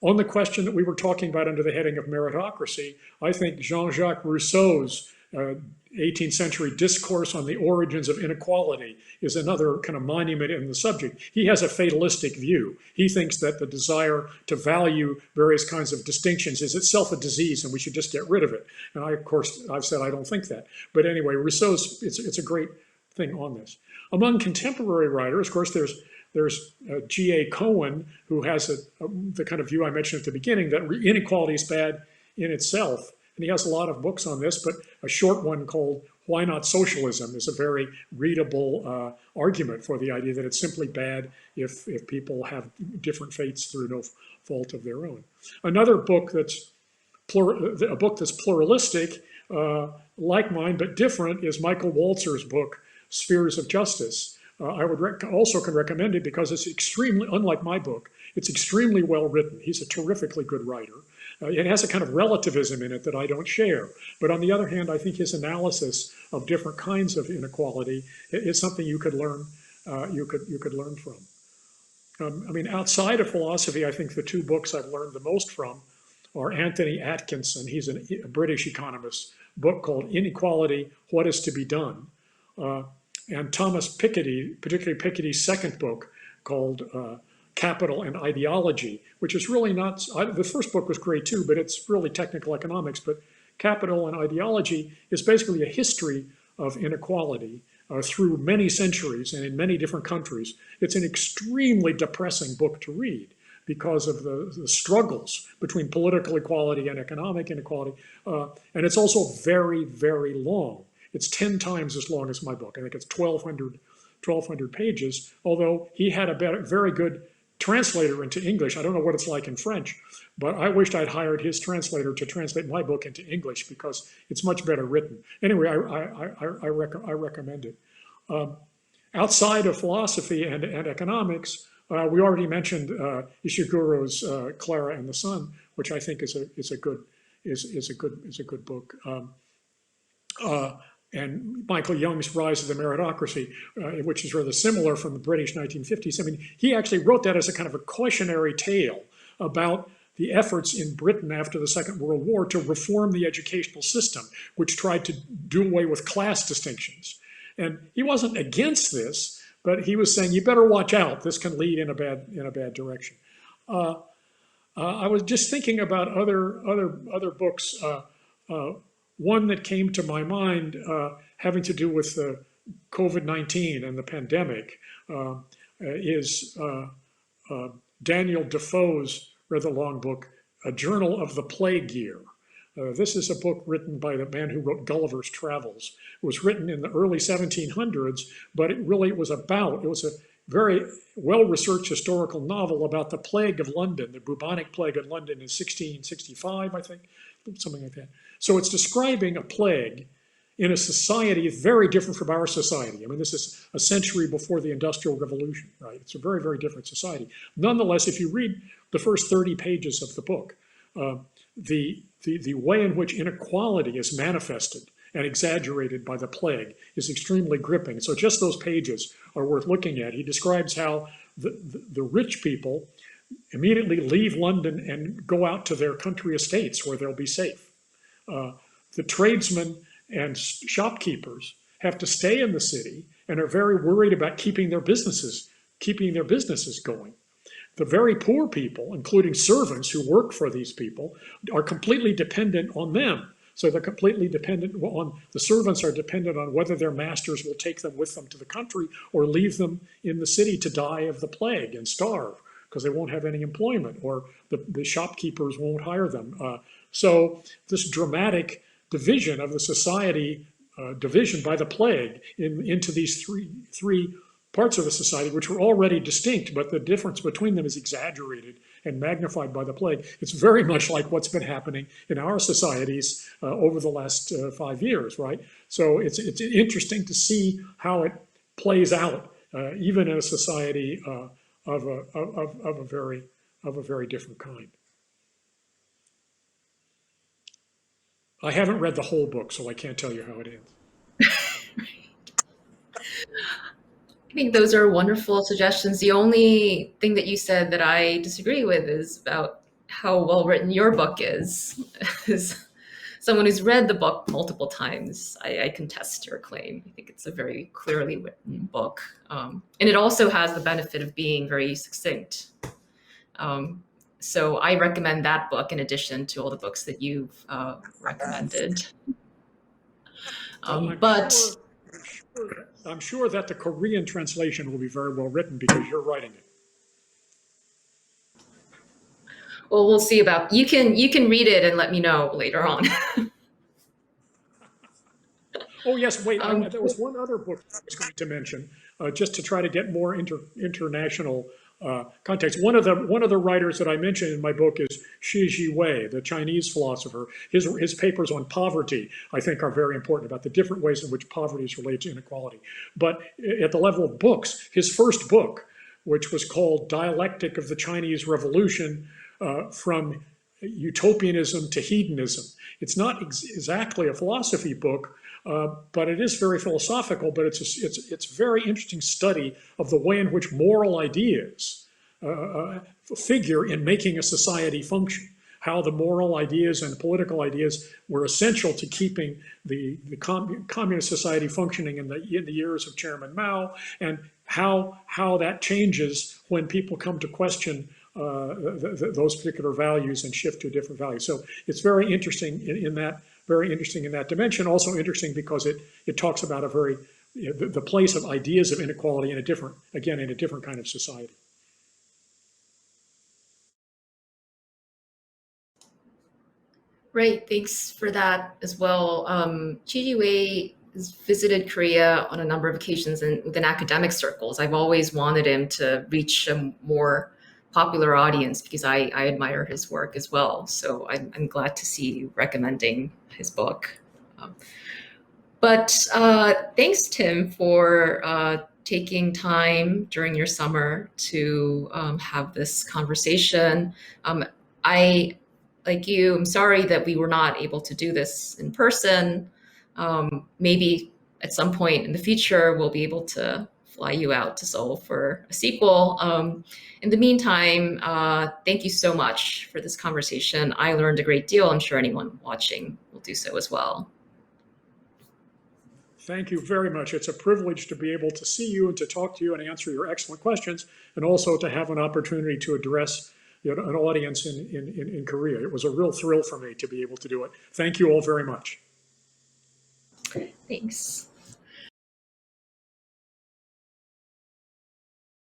On the question that we were talking about under the heading of meritocracy, I think Jean-Jacques Rousseau's 18th century discourse on the origins of inequality is another kind of monument in the subject. He has a fatalistic view. He thinks that the desire to value various kinds of distinctions is itself a disease and we should just get rid of it. And I've said I don't think that. But anyway, Rousseau's, it's a great thing on this. Among contemporary writers, of course, there's There's G.A. Cohen, who has the kind of view I mentioned at the beginning, that inequality is bad in itself. And he has a lot of books on this, but a short one called Why Not Socialism is a very readable argument for the idea that it's simply bad if people have different fates through no fault of their own. Another book that's pluralistic, like mine, but different, is Michael Walzer's book, Spheres of Justice. I would also can recommend it because it's extremely, unlike my book, it's extremely well written. He's a terrifically good writer. It has a kind of relativism in it that I don't share. But on the other hand, I think his analysis of different kinds of inequality is something you could learn. You could learn from. I mean, outside of philosophy, I think the two books I've learned the most from are Anthony Atkinson. He's a British economist. Book called Inequality: What Is to Be Done, and Thomas Piketty, particularly Piketty's second book called Capital and Ideology, which is really not, the first book was great too, but it's really technical economics. But Capital and Ideology is basically a history of inequality through many centuries and in many different countries. It's an extremely depressing book to read because of the struggles between political equality and economic inequality. And it's also very, very long. It's 10 times as long as my book. I think it's 1,200 pages, although he had a very good translator into English. I don't know what it's like in French, but I wished I'd hired his translator to translate my book into English because it's much better written. Anyway, I recommend it. Outside of philosophy and economics, we already mentioned Ishiguro's Clara and the Sun, which I think is a good book. And Michael Young's Rise of the Meritocracy, which is rather similar from the British 1950s. I mean, he actually wrote that as a kind of a cautionary tale about the efforts in Britain after the Second World War to reform the educational system, which tried to do away with class distinctions. And he wasn't against this, but he was saying, you better watch out. This can lead in a bad direction. I was just thinking about other books. One that came to my mind having to do with the COVID-19 and the pandemic is Daniel Defoe's rather long book, A Journal of the Plague Year. This is a book written by the man who wrote Gulliver's Travels. It was written in the early 1700s, but it was a very well-researched historical novel about the plague of London, the bubonic plague of London in 1665, I think, something like that. So it's describing a plague in a society very different from our society. I mean, this is a century before the Industrial Revolution, right? It's a very, very different society. Nonetheless, if you read the first 30 pages of the book, the way in which inequality is manifested and exaggerated by the plague is extremely gripping. So just those pages are worth looking at. He describes how the rich people immediately leave London and go out to their country estates where they'll be safe. The tradesmen and shopkeepers have to stay in the city and are very worried about keeping their businesses going. The very poor people, including servants who work for these people, are completely dependent on them. So they're completely dependent on, the servants are dependent on whether their masters will take them with them to the country or leave them in the city to die of the plague and starve because they won't have any employment, or the shopkeepers won't hire them. So this dramatic division of the society, division by the plague into these three parts of the society, which were already distinct, but the difference between them is exaggerated and magnified by the plague. It's very much like what's been happening in our societies over the last 5 years, right? So it's interesting to see how it plays out, even in a society of a very different kind. I haven't read the whole book, so I can't tell you how it ends. I think those are wonderful suggestions. The only thing that you said that I disagree with is about how well written your book is. As someone who's read the book multiple times, I contest your claim. I think it's a very clearly written book. And it also has the benefit of being very succinct. So I recommend that book in addition to all the books that you've recommended. I'm sure that the Korean translation will be very well written because you're writing it. Well, we'll see about, you can read it and let me know later on. Oh, yes, wait, there was one other book I was going to mention, just to try to get more international context. One of the writers that I mentioned in my book is Shi Wei, the Chinese philosopher. His papers on poverty, I think, are very important about the different ways in which poverty is related to inequality. But at the level of books, his first book, which was called Dialectic of the Chinese Revolution, from utopianism to hedonism. It's not exactly a philosophy book, but it is very philosophical, but it's very interesting study of the way in which moral ideas figure in making a society function, how the moral ideas and political ideas were essential to keeping the communist society functioning in the years of Chairman Mao, and how that changes when people come to question those particular values and shift to a different value. So it's very interesting in that dimension. Also interesting because it talks about the place of ideas of inequality in a different kind of society. Right, thanks for that as well. Chi Wei has visited Korea on a number of occasions within academic circles. I've always wanted him to reach a more popular audience because I admire his work as well. So I'm glad to see you recommending his book. But thanks, Tim, for taking time during your summer to have this conversation. Like you, I'm sorry that we were not able to do this in person. Maybe at some point in the future, we'll be able to fly you out to Seoul for a sequel. In the meantime, thank you so much for this conversation. I learned a great deal. I'm sure anyone watching will do so as well. Thank you very much. It's a privilege to be able to see you and to talk to you and answer your excellent questions, and also to have an opportunity to address an audience in Korea. It was a real thrill for me to be able to do it. Thank you all very much. Thanks.